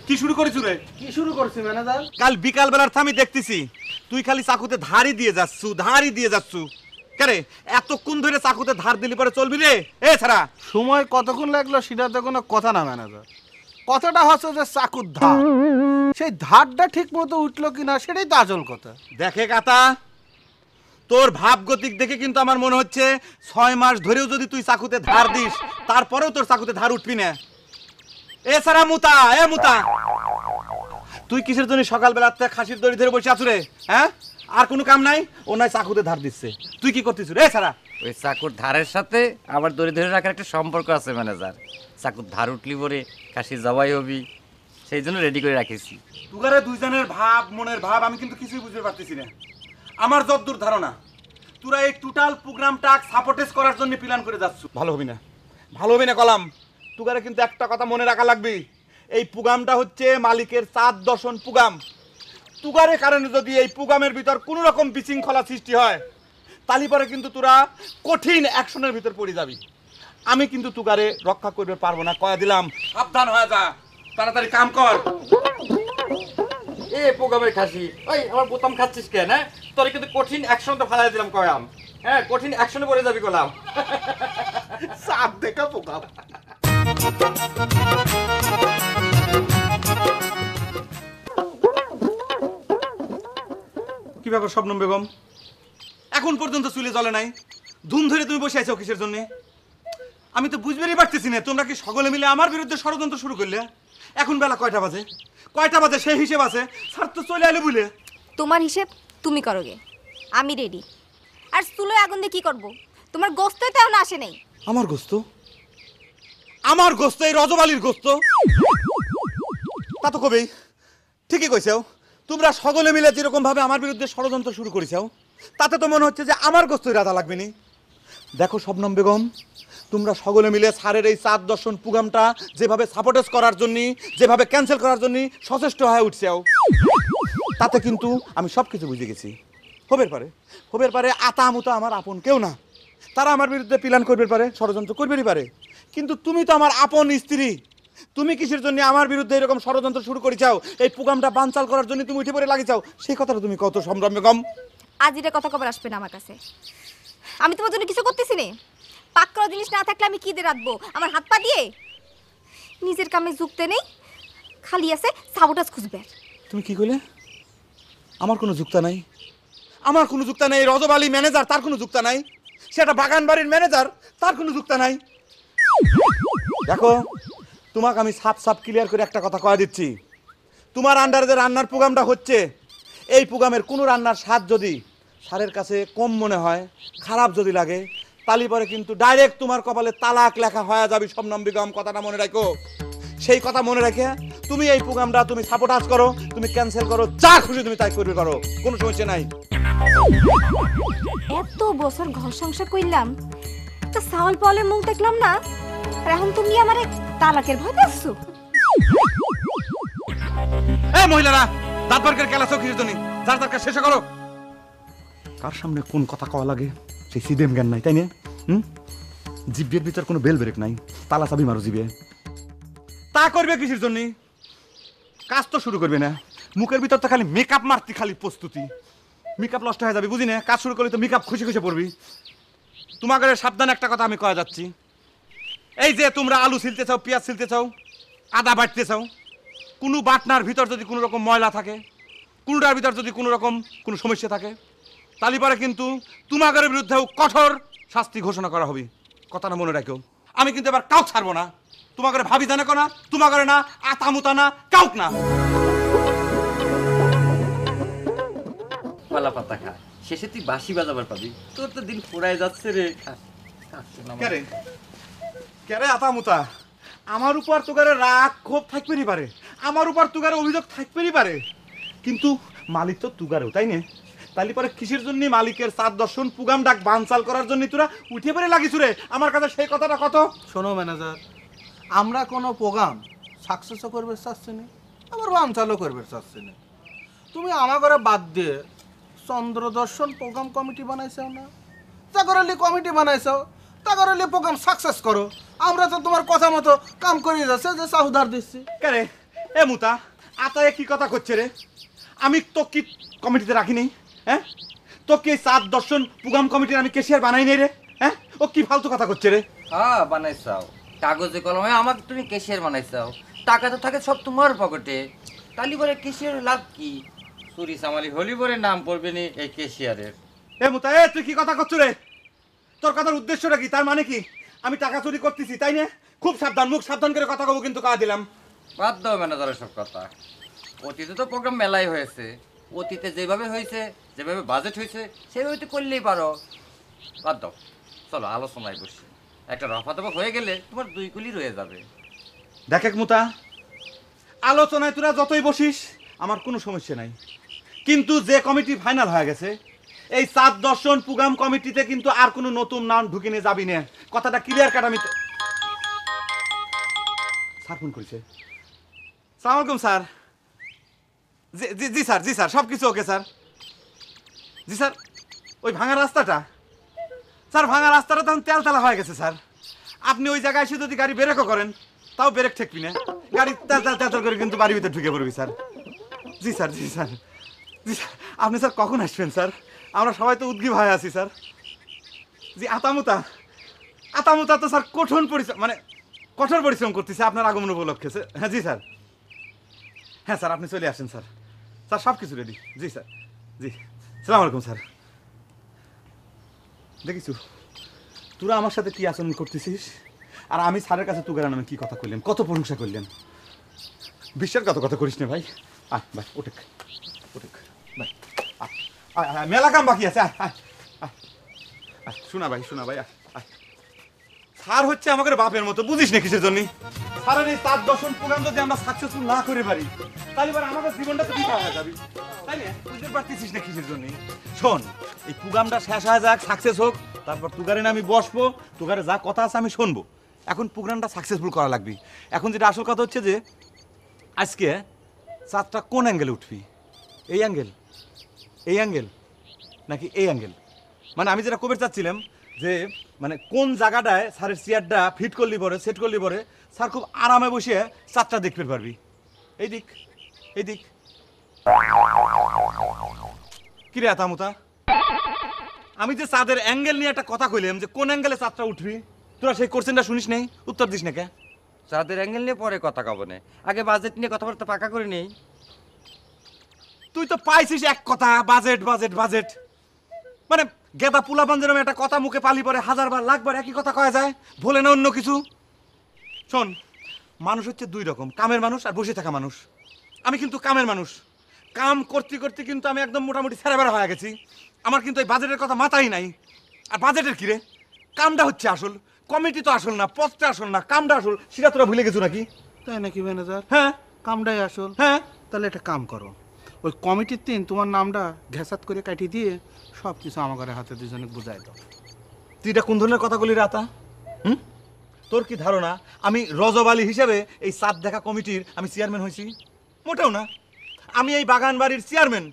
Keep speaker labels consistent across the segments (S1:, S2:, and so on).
S1: কি শুরু করেছ রে?
S2: কি শুরু করছিস ম্যানেজার?
S1: কাল বিকাল বেলার আমি দেখতেছি তুই খালি চাকুতে ধারই দিয়ে যাচ্ছু কেরে এতক্ষণ ধরে চাকুতে ধার দিলি পরে চলবি রে? এ ছাড়া
S2: সময় কতক্ষণ লাগলো সেটাতে কোনো কথা না ম্যানেজার। কথাটা হচ্ছে যে চাকুর ধার, সেই ধারটা ঠিক মতো উঠলো কিনা সেটাই তো আসল কথা।
S1: দেখে কাতা, তোর ভাবগতিক দেখে কিন্তু আমার মনে হচ্ছে 6 মাস ধরেও যদি তুই চাকুতে ধার দিস তারপরেও তোর চাকুতে ধার উঠবি না। এছাড়া মুতা তুই কিসের জন্য সকালবেলা খাসির দড়ি ধরে বসে আছো রে? হ্যাঁ, আর কোনো কাম নাই? ও নাই চাকুতে ধার দিচ্ছে, তুই কি করতেছ রে? এছাড়া
S3: ওই চাকুর ধারের সাথে আবার দড়ি ধরে রাখার একটা সম্পর্ক আছে ম্যানেজার। চাকুর ধার উঠলি পরে খাসি জবাই হবি, সেই জন্য রেডি করে রাখেছি।
S1: তুগারে দুইজনের ভাব, মনের ভাব আমি কিন্তু কিছুই বুঝতে পারতেছি না। আমার যতদূর ধারণা তোরা এই টোটাল প্রোগ্রামটা সাপোর্টেজ করার জন্য প্ল্যান করে যাচ্ছ। ভালো হবে না কলাম। তুগারে কিন্তু একটা কথা মনে রাখা লাগবে, এই প্রোগ্রামটা হচ্ছে মালিকের 4 দর্শন প্রোগ্রাম। তুগারের কারণে যদি এই প্রোগ্রামের ভিতর কোনো রকম বিশৃঙ্খলা সৃষ্টি হয় তালি পরে কিন্তু তোরা কঠিন অ্যাকশনের ভিতর পড়ে যাবি। আমি কিন্তু তুগারে রক্ষা করতে পারবো না, কয়া দিলাম। সাবধান হয়ে যা, তাড়াতাড়ি কাম কর।
S3: এ প্রোগ্রামের খাসি, ওই আমার বোতাম খাচ্ছিস কেন? হ্যাঁ, তোর কিন্তু কঠিন অ্যাকশনটা ফালাই দিলাম কয়াম। হ্যাঁ, কঠিন অ্যাকশনে পড়ে যাবি কলাম।
S2: চাপ দেখা প্রোগ্রাম।
S1: কি ব্যাপার শবনম বেগম, এখন পর্যন্ত চুলে জ্বলে নাই? ধুম ধরে তুমি বসে আছো কিসের জন্য? আমি তো বুঝবেই পারতেছি না, তোমরা কি সকলে মিলে আমার বিরুদ্ধে ষড়যন্ত্র শুরু করলে? এখন বেলা কয়টা বাজে সেই হিসেব আছে? স্যার তো চলে এলে বুঝলে।
S4: তোমার হিসেব তুমি করোগে, আমি রেডি। আর চুলো আগুন দিয়ে কি করবো? তোমার গোস্তই তো এখন আসে নাই।
S1: আমার গোস্ত এই রজবালির গোস্ত? তা তো কবেই ঠিকই কইছাও। তোমরা সকলে মিলে যেরকম ভাবে আমার বিরুদ্ধে ষড়যন্ত্র শুরু করেছাও তাতে তো মনে হচ্ছে যে আমার গোস্তই রাধা লাগবে নি। দেখো শবনম বেগম, তোমরা সকলে মিলে স্যারের এই 4 দর্শন প্রোগ্রামটা যেভাবে সাপোর্টেজ করার জন্য, যেভাবে ক্যান্সেল করার জন্য সচেষ্ট হয়ে উঠছাও, তাতে কিন্তু আমি সব কিছু বুঝে গেছি। হবের পারে আতা মুতা আমার আপন কেউ না, তারা আমার বিরুদ্ধে প্ল্যান করবে পারে, ষড়যন্ত্র করবেই পারে, কিন্তু তুমি তো আমার আপন স্ত্রী। তুমি কিসের জন্য আমার বিরুদ্ধে এরকম ষড়যন্ত্র শুরু করেছাও? এই প্রোগ্রামটা বানচাল করার জন্য তুমি উঠে পড়ে লাগিয়েছাও, সেই কথাটা তুমি কত সম্ভ্রম বেগম?
S4: আজ এটা কথা কবার আসবে না আমার কাছে। আমি তোমার জন্য কিছু করতেছি না। পাক করা জিনিস না থাকলে আমি কি দিয়ে রাখবো? আমার হাত পা দিয়ে? নিজের কামে যুক্তে নেই, খালি আছে সাবোটাজ খুঁজবে।
S1: তুমি কি কইলে? আমার কোনো যুক্তা নাই? রজব আলী ম্যানেজার, তার কোনো যুক্তা নাই? সেটা বাগান বাড়ির ম্যানেজার, তার কোনো যুক্তা নাই? দেখো, তোমাকে আমি সাপ ক্লিয়ার করে একটা কথা কয়ে দিচ্ছি। তোমার আন্ডারে যে রান্নার প্রোগ্রামটা হচ্ছে, এই প্রোগ্রামের কোনো রান্নার স্বাদ যদি স্যারের কাছে কম মনে হয়, খারাপ যদি লাগে, তালি পরে কিন্তু ডাইরেক্ট তোমার কপালে তালাক লেখা হয়ে যাবে শবনম বেগম। কথাটা মনে রাখো। সেই কথা মনে রেখে তুমি এই প্রোগ্রামটা তুমি সাপোর্টাজ করো, তুমি ক্যান্সেল করো, যা খুশি তুমি তাই করবে, করো, কোনো সমস্যা নাই।
S4: এত বছর ঘর সংসার করলাম, তো সাওয়াল পাওয়ালে মুখ দেখলাম না, আর এখন তুমি আমারে তালাকের ভয় পাচ্ছো?
S1: এই মহিলারা, দাঁতবার করে কেলাছো কিসের জন্য? যার দরকার শেষ করো। কার সামনে কোন কথা কওয়া লাগে সেই সিদেম জ্ঞান নাই তাই না? জিভের ভিতর কোনো বেল ব্রেক নাই, তালা চাবি মারো জিভে। তা করবে কিসের জন্য? কাজ তো শুরু করবে না, মুখের ভিতর তো খালি মেকআপ মারতি, খালি প্রস্তুতি। মেকআপ নষ্ট হয়ে যাবে বুঝি না, কাজ শুরু করলে তো মেকআপ খুশি খুশি পড়বি। তোমাকে সাবধান একটা কথা আমি কয়ে যাচ্ছি, এই যে তোমরা আলু ছিলতে চাও, পেঁয়াজ ছিলতে চাও, আদা বাটতে চাও, কোনো বাটনার ভিতর যদি কোনো রকম ময়লা থাকে, কোনোটার ভিতর যদি কোনো রকম কোনো সমস্যা থাকে, তাহলে পরে কিন্তু তোমাদের বিরুদ্ধেও কঠোর শাস্তি ঘোষণা করা হবে। কথাটা মনে রাখো, আমি কিন্তু এবার কাউ ছাড়বো না। তোমাকে ভাবি জানে না, তোমাকে না, আতামুতা না, কাউক না।
S3: কলা পাতা খা, শেষে তুই বাঁশি বাজাবার পাবি। তোর তো দিন ফুরায় যাচ্ছে রে।
S1: কেরে কেরে আতামুতা, আমার উপর তোগারে রাগ ক্ষোভ থাকবেই পারে, আমার উপর তোগারে অভিযোগ থাকবেই পারে, কিন্তু মালিক তো তুগারেও, তাই না? তাহলে পরে কিসের জন্য মালিকের সাত দর্শন পুগাম ডাক বানচাল করার জন্য তোরা উঠে পড়ে লাগিস রে? আমার কাছে সেই কথাটা কত।
S2: শোনো ম্যানেজার, আমরা কোনো প্রোগ্রাম সাকসেসও করবে চাচ্ছি না, আবার বানচালও করবে চাচ্ছি না। তুমি আমার ঘরে বাদ দিয়ে চন্দ্রদর্শন প্রোগ্রাম কমিটি বানাইছাও না, তা করলে কমিটি বানাইছাও, তা করলে প্রোগ্রাম সাকসেস করো। আমরা তো তোমার কথা মতো কাম করিয়ে যাচ্ছে, যে চাহুদার দিচ্ছি।
S1: কেরে এ মুতা, আতায় কি কথা করছে রে? আমি তো কি কমিটিতে রাখি নেই? হ্যাঁ, তো কি সাত দর্শন পুগাম কমিটির আমি কেশিয়ার বানাই নেই রে? হ্যাঁ, ও কি ফালতু কথা করছে রে?
S3: হ্যাঁ বানাইছাও, কাগজে কলমে আমাকে তুমি কেশিয়ার বানাইছাও, টাকা তো থাকে সব তোমার পকেটে। তালি বলে কেশিয়ারের লাভ কি? চুরি চামালি হলি বলে নাম পড়বে নি এই কেশিয়ারের।
S1: এ মুতা, এ তুই কি কথা করছো রে? তোর কথার উদ্দেশ্যটা কি? তার মানে কি আমি টাকা চুরি করতেছি তাই না? খুব সাবধান, মুখ সাবধান করে কথা কব কিন্তু, কাজ দিলাম।
S3: বাদ দাও ম্যানেজারের সব কথা। অতীতে তো প্রোগ্রাম মেলাই হয়েছে, অতীতে যেভাবে হয়েছে, যেভাবে বাজেট হয়েছে সেভাবে তো করলেই পারো। বাদ দাও, চলো আলোচনায় বসি। একটা রফা দফা হয়ে গেলে তোমার দুই কুলি রয়ে যাবে।
S1: দেখ মুতা, আলোচনায় তোরা যতই বসিস আমার কোনো সমস্যা নাই, কিন্তু যে কমিটি ফাইনাল হয়ে গেছে এই সাত দর্শন পুগাম কমিটিতে কিন্তু আর কোনো নতুন নাম ঢুকে নিয়ে যাবি না। কথাটা ক্লিয়ার কাট। আমি স্যার ফোন করেছে। সালাম আলাইকুম স্যার। জি জি স্যার, জি স্যার, সব কিছু ওকে স্যার। জি স্যার, ওই ভাঙা রাস্তাটা স্যার, ভাঙা রাস্তাটা তখন তেলতেলা হয়ে গেছে স্যার। আপনি ওই জায়গায় এসে যদি গাড়ি ব্রেকও করেন তাও ব্রেক ঠেকবি না, গাড়ি তেল তেল তেল করে কিন্তু বাড়ির ভিতরে ঢুকে পড়বি স্যার। জি স্যার, জি স্যার, জি স্যার। আপনি স্যার কখন আসবেন স্যার? আমরা সবাই তো উদ্গ্রীব হয়ে আছি স্যার। জি আতামুতা, আতামুতা তো স্যার কঠোর পরিশ্রম, মানে কঠোর পরিশ্রম করতেছে আপনার আগমন উপলক্ষে। হ্যাঁ জি স্যার, হ্যাঁ স্যার আপনি চলে আসেন স্যার। স্যার সব কিছু রেডি। জি স্যার, জি। সালাম আলাইকুম স্যার। দেখিস তোরা আমার সাথে কি আচরণ করতেছিস, আর আমি স্যারের কাছে তুগার নামে কি কথা কইলেন, কত প্রশংসা করলেন। বিশ্বের কত কথা করিস না ভাই। আয় ভাই, ওঠেক ওঠেক ভাই, মেলা কাম বাকি আছে। শোনা ভাই, শোনা ভাই, স্যার হচ্ছে আমাদের বাপের মতো, বুঝিস না কিসের জন্য? স্যারের এই 7 দশম প্রোগ্রাম যদি আমরা সাকসেসফুল না করে পারি তাহলে এবার আমাদের জীবনটা তো বৃথা হয়ে যাবে, তাই না? বুঝতে পারতেছিস না কিসের জন্য? শোন, এই প্রোগ্রামটা শেষ হয়ে যাক, সাকসেস হোক, তারপর তুগারে না আমি বসবো, তুগারে যা কথা আছে আমি শুনবো। এখন প্রোগ্রামটা সাকসেসফুল করা লাগবে। এখন যেটা আসল কথা হচ্ছে যে আজকে চাঁদটা কোন অ্যাঙ্গেলে উঠবি? এই অ্যাঙ্গেল, এই অ্যাঙ্গেল নাকি এই অ্যাঙ্গেল? মানে আমি যেটা কবে চাচ্ছিলাম যে মানে কোন জায়গাটায় স্যারের চেয়ারটা ফিট করলি পরে, সেট করলি পরে স্যার খুব আরামে বসে চাঁদটা দেখতে পারবি। এই দিক, এই দিক। কি রে আতামুতা, আমি যে চাঁদের অ্যাঙ্গেল নিয়ে একটা কথা কইলাম যে কোন অ্যাঙ্গেলে চাঁদটা উঠবি, তোরা সেই কোশ্চেনটা শুনিস নেই, উত্তর দিস না কে?
S3: চাঁদের অ্যাঙ্গেল নিয়ে পরে কথা কব না, আগে বাজেট নিয়ে কথাবার্তা পাকা করে নেই।
S1: তুই তো পাইছিস এক কথা, বাজেট বাজেট বাজেট। মানে গেদা পুলাপান যেরকম একটা কথা মুখে পালি পরে হাজারবার লাখবার একই কথা কয়া যায়, বলে না অন্য কিছু। শোন, মানুষ হচ্ছে দুই রকম, কামের মানুষ আর বসে থাকা মানুষ। আমি কিন্তু কামের মানুষ, কাম করতে করতে কিন্তু আমি একদম মোটামুটি ছেড়েবেড়া হয়ে গেছি। আমার কিন্তু এই বাজেটের কথা মাথায় নাই। আর বাজেটের কি রে, কামটা হচ্ছে আসল, কমিটি তো আসল না, পথটা আসল না, কামটা আসল। সেটা তোরা ভুলে গেছো নাকি?
S2: তাই নাকি ম্যানেজার?
S1: হ্যাঁ,
S2: কামটাই আসল।
S1: হ্যাঁ।
S2: তাহলে একটা কাম করো, ওই কমিটির দিন তোমার নামটা ঘেঁচাত করে কাটিয়ে দিয়ে সব কিছু আমার হাতে দুজনে বুঝাই দাও।
S1: তুই এটা কোন ধরনের কথা বলি রাতা? তোর কি ধারণা আমি রজব আলী হিসেবে এই সাত দেখা কমিটির আমি চেয়ারম্যান হয়েছি? মোটেও না। আমি এই বাগান বাড়ির চেয়ারম্যান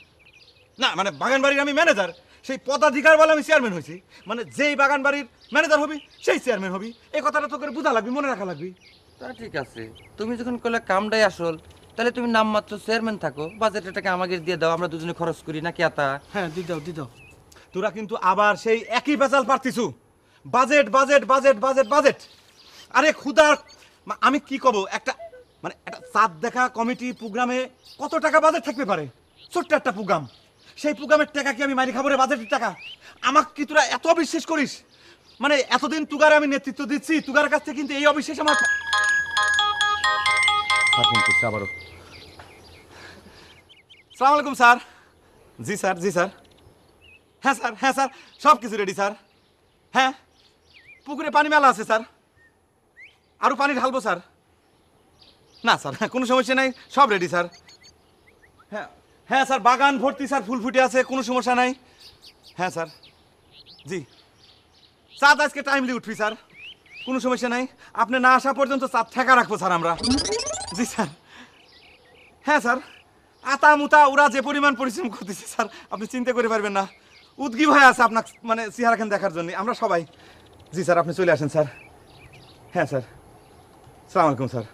S1: না, মানে বাগান বাড়ির আমি ম্যানেজার, সেই পদাধিকার বলে আমি চেয়ারম্যান হয়েছি, মানে যেই বাগান বাড়ির ম্যানেজার হবি সেই চেয়ারম্যান হবি, এই কথাটা তো করে বুঝা লাগবি, মনে রাখা লাগবি।
S3: তা ঠিক আছে, তুমি যখন কইলে কামটাই আসল, তাহলে তুমি নামমাত্র চেয়ারম্যান থাকো, বাজেটের টাকা আমাকে দিয়ে দাও, আমরা দুজনে খরচ করি নাকি আতা।
S2: হ্যাঁ দি দাও।
S1: তোরা কিন্তু আবার সেই একই পেঁচাল পারতিছু, budget budget budget budget budget. আরে খুদার আমি কি কব, একটা মানে একটা চাঁদ দেখা কমিটি প্রোগ্রামে কত টাকা বাজেট থাকতে পারে? ছোট্ট একটা প্রোগ্রাম, সেই প্রোগ্রামের টাকা কি আমি মারি খাবো রে? বাজেটের টাকা আমাকে কি তোরা এত অবিশ্বাস করিস? মানে এতদিন তুগারে আমি নেতৃত্ব দিচ্ছি, তুগার কাছ থেকে কিন্তু এই অবিশ্বাস আমার ফোন করছে আবারও। সালাম আলাইকুম স্যার। জি স্যার, জি স্যার। হ্যাঁ স্যার, হ্যাঁ স্যার, সব কিছু রেডি স্যার। হ্যাঁ, পুকুরে পানি মেলা আছে স্যার, আরও পানি ঢালবো স্যার। না স্যার, কোনো সমস্যা নাই, সব রেডি স্যার। হ্যাঁ হ্যাঁ স্যার, বাগান ভর্তি স্যার, ফুল ফুটে আছে, কোনো সমস্যা নাই। হ্যাঁ স্যার, জি চাঁদ আজকে টাইমলি উঠবি স্যার, কোনো সমস্যা নাই। আপনি না আসা পর্যন্ত চাঁদ ঠেকা রাখবো স্যার আমরা। জি স্যার। হ্যাঁ স্যার, আতা মুতা ওরা যে পরিমাণ পরিশ্রম করতেছে স্যার, আপনি চিন্তা করে পারবেন না। উদ্গীব হয়ে আছে আপনার মানে চেহারাখান দেখার জন্য আমরা সবাই। জি স্যার, আপনি চলে আসেন স্যার। হ্যাঁ স্যার, সালাম আলাইকুম স্যার।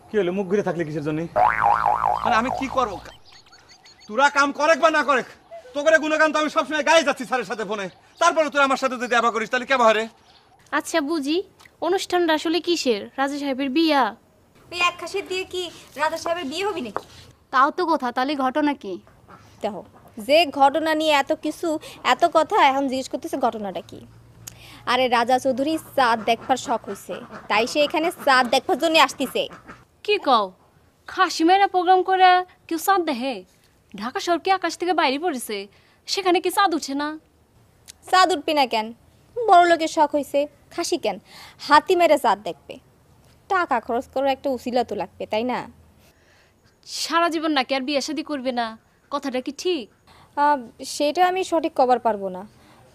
S1: কি হলো, মুখ ঘুরে থাকলে কিসের জন্য? মানে আমি কি করব? তোরা কাম করেক বা না করেক, তো করে গুণগান তো আমি সবসময় গায়ে যাচ্ছি স্যারের সাথে ফোনে, তারপরে তোরা আমার সাথে যদি আবার করিস তাহলে কেমন হয় রে?
S5: আচ্ছা বুঝি, অনুষ্ঠানটা আসলে কিসের? রাজা সাহেবের বিয়া?
S4: ওই এক খাসির দিয়ে কি রাজা সাহেবের বিয়ে হবি নাকি?
S5: তাও তো কথা, তাহলে ঘটনা কি?
S4: দেখো, যে ঘটনা নিয়ে এত কিছু এত কথা, এখন জিজ্ঞেস করতেছে ঘটনাটা কি। আরে রাজা চৌধুরী চাঁদ দেখবার শখ হয়েছে, তাই সে এখানে চাঁদ দেখবার জন্য আসতেছে।
S5: কি কও, খাসি মেয়েরা প্রোগ্রাম করে কেউ চাঁদ দেখে? ঢাকা শহর কি আকাশ থেকে বাইরে পড়েছে? সেখানে কি চাঁদ উঠে না?
S4: চাঁদ উঠবি না কেন? বড় লোকের শখ হয়েছে, খাসি কেন, হাতি মেরে চাঁদ দেখবে। টাকা খরচ করার একটা উসিলা তো লাগবে, তাই না?
S5: সারা জীবন নাকি আর বিয়ে শাদী করবে না? কথাটা কি ঠিক?
S4: সেটা আমি সঠিক কবার পারবো না,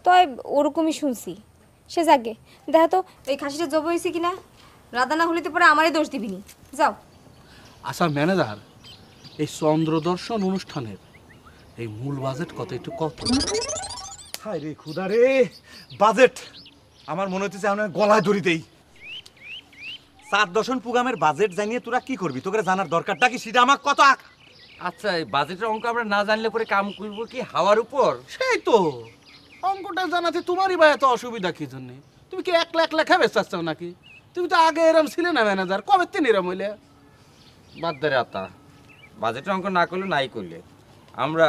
S4: তয় ওরকমই শুনছি। সে যাকে দেখা তো এই খাসিটা জব হয়েছে কিনা, রাধা না হলে তো পরে আমারই দোষ দিবিনি। যাও।
S2: আচ্ছা ম্যানেজার, এই চন্দ্রদর্শন অনুষ্ঠানের এই মূল বাজেট কত একটু কত?
S1: হায় রে খুদা রে, বাজেট আমার মনে হচ্ছে আমরা গলায় দড়িতেই। চাঁদ দর্শন প্রোগ্রামের বাজেট জানিয়ে তোরা কি করবি? তোকে জানার দরকারটা কি সেটা আমার কত।
S3: আচ্ছা, এই বাজেটের অঙ্ক আমরা না জানলে পরে কাম করবো কি হাওয়ার উপর?
S2: সেই তো অঙ্কটা জানাতে তোমারই বা এত অসুবিধা কি জন্যে? তুমি কি 1 লাখ লেখা বেচাচ্ছ নাকি? তুমি তো আগে এরম ছিলে না ম্যানেজার, কবে তিন এরম হইলে?
S3: বাদ দে রে আতা, বাজেটের অঙ্ক না করলে নাই করলে আমরা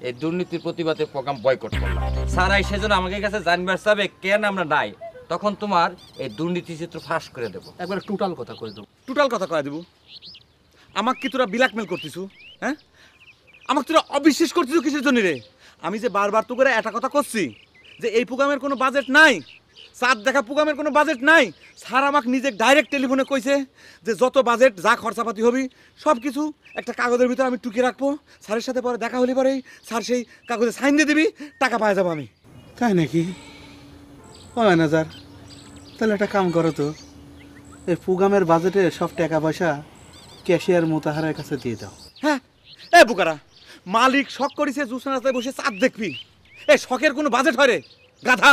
S3: এই দুর্নীতির প্রতিবাদে প্রোগ্রাম বয়কট করলাম। সারাই সেজন্য আমাকে কাছে জানবার চাবে কেন আমরা নাই, তখন তোমার এই দুর্নীতি চিত্র ফাঁস করে দেবো।
S2: একবার টোটাল কথা কই দেবো।
S1: টোটাল কথা কয়ে দেবো? আমাকে কি তোরা ব্ল্যাকমেল করতিছু? হ্যাঁ, আমাকে তোরা অবিশ্বাস করতিছু কিসের জন্য রে? আমি যে বারবার তো করে একটা কথা করছি যে এই প্রোগ্রামের কোনো বাজেট নাই, চাঁদ দেখা প্রোগ্রামের কোনো বাজেট নাই। স্যার আমাকে নিজে ডাইরেক্ট টেলিফোনে কইছে যে যত বাজেট যা খরচাপাতি হবি সব কিছু একটা কাগজের ভিতরে আমি টুকিয়ে রাখবো, স্যারের সাথে পরে দেখা হলে পরেই স্যার সেই কাগজে সাইন দিয়ে দিবি, টাকা পাওয়া যাবো আমি।
S2: তাই নাকি? ও ম্যানেজার, তাহলে একটা কাম করো তো, এই প্রোগ্রামের বাজেটে সব টাকা পয়সা ক্যাশিয়ার মোতাহারের কাছে দিয়ে দাও।
S1: হ্যাঁ, এ বুকারা, মালিক শখ করেছে জুসের রাস্তায় বসে চাঁদ দেখবি, এ শখের কোনো বাজেট হয় রে গাধা?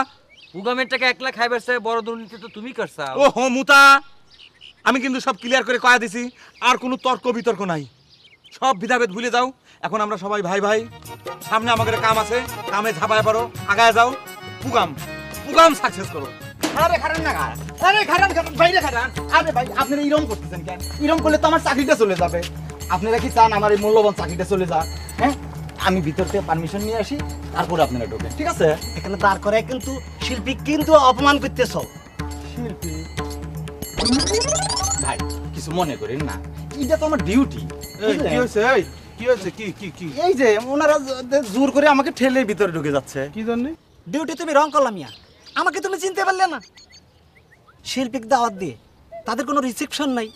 S3: প্রোগ্রামের টাকা 1 লাখ খাইবার চাই, বড় দুর্নীতি তো তুমি করছাও।
S1: ও হো মুতা, আমি কিন্তু সব ক্লিয়ার করে কয়া দিছি, আর কোনো তর্ক বিতর্ক নাই, সব বিধাভেদ ভুলে যাও। এখন আমরা সবাই ভাই ভাই, সামনে আমাদের কাম আছে, কামে ঝাঁপায় পারো, আগায় যাও, প্রোগ্রাম সাকসেস করো।
S6: আরে খারান না, আরে খারান বাইরে খারান। আরে ভাই আপনারা এরকম করতেছেন কেন? এরকম করলে তো আমার চাকরিটা চলে যাবে। আপনারা কি চান আমার এই মূল্যবান চাকরিটা চলে যাক? হ্যাঁ, আমি ভিতর থেকে পারমিশন নিয়ে আসি, তারপরে আপনারা ঢোকেন, ঠিক আছে?
S7: এখানে দাঁড় করে কিন্তু শিল্পী কিন্তু অপমান করতেছ।
S6: শিল্পী ভাই কিছু মনে করেন না, এটা তো আমার ডিউটি।
S2: কি হয়েছে? কি হয়েছে? কি
S6: এই যে ওনারা জোর করে আমাকে ঠেলে ভিতরে ঢুকে যাচ্ছে।
S2: কি জন্য?
S7: ডিউটি তুমি রং করলাম ইয়া, আমাকে তুমি চিনতে পারলে না? শিল্পীকে দাওয়াত দিয়ে তাদের কোনো রিসেপশন নাই,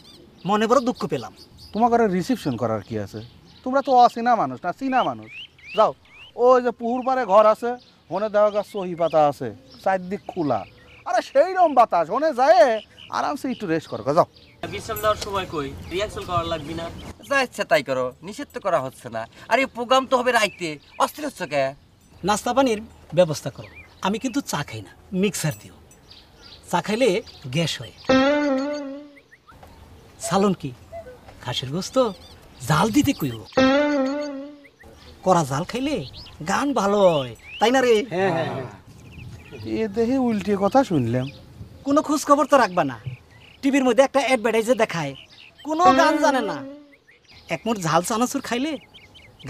S7: মনে বড় দুঃখ পেলাম।
S2: তোমার ঘরে রিসেপশন করার কি আছে? তোমরা তো অচেনা মানুষ না, চীনা মানুষ। যাও, ওই যে পুকুর পাড়ে ঘর আছে, ওনে দেওয়া গাছ সহি পাতা আছে, চারদিক খোলা, আরে সেই রকম বাতাস, ওনে যায় আরামসে একটু রেস্ট করো যাও।
S8: বিশ্রাম দেওয়ার সময় কই রিহার্সাল করার লাগবি না?
S3: যা ইচ্ছা তাই করো, নিষেধ তো করা হচ্ছে না। আর এই প্রোগ্রাম তো হবে রাইতে, অস্থির হচ্ছে কে?
S7: নাস্তা পানির ব্যবস্থা করো। আমি কিন্তু চা খাই না, মিক্সার দিও। চা খাইলে গ্যাস হয়। সালন কি খাসির গোস্ত জাল দিতে কইব। করা জাল খাইলে গান ভালো হয়, তাই না রে?
S2: এ দেহে উল্টে কথা শুনলাম।
S7: কোনো খোঁজ খবর তো রাখবা না। টিভির মধ্যে একটা অ্যাডভার্টাইজে দেখায়, কোনো গান জানে না। এক মুঠ ঝাল চানাচুর খাইলে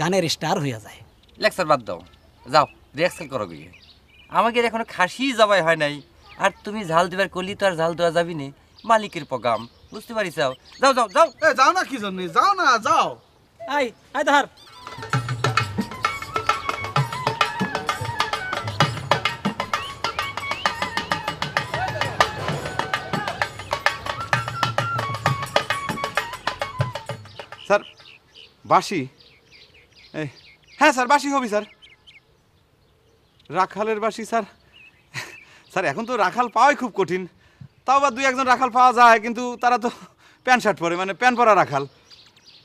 S7: গানের স্টার হইয়া যায়।
S3: লেকচার বাদ দাও, যাও রিহার্সাল করো গিয়ে। আমাকে এখনো খাসি জবাই হয় নাই, আর তুমি ঝাল দিবার করলি তো আর ঝাল দেওয়া যাবি না। মালিকের প্রোগ্রাম, বুঝতে পারিস? যাও যাও যাও যাও।
S2: যাও না, কি জন্য যাও না, যাও।
S7: আই আই ধার
S1: স্যার বাসি, হ্যাঁ স্যার বাসি হবি স্যার। রাখালের বাসি স্যার। স্যার এখন তো রাখাল পাওয়াই খুব কঠিন। তাও বা দুই একজন রাখাল পাওয়া যায়, কিন্তু তারা তো প্যান্ট শার্ট পরে, মানে প্যান্ট পরা রাখাল।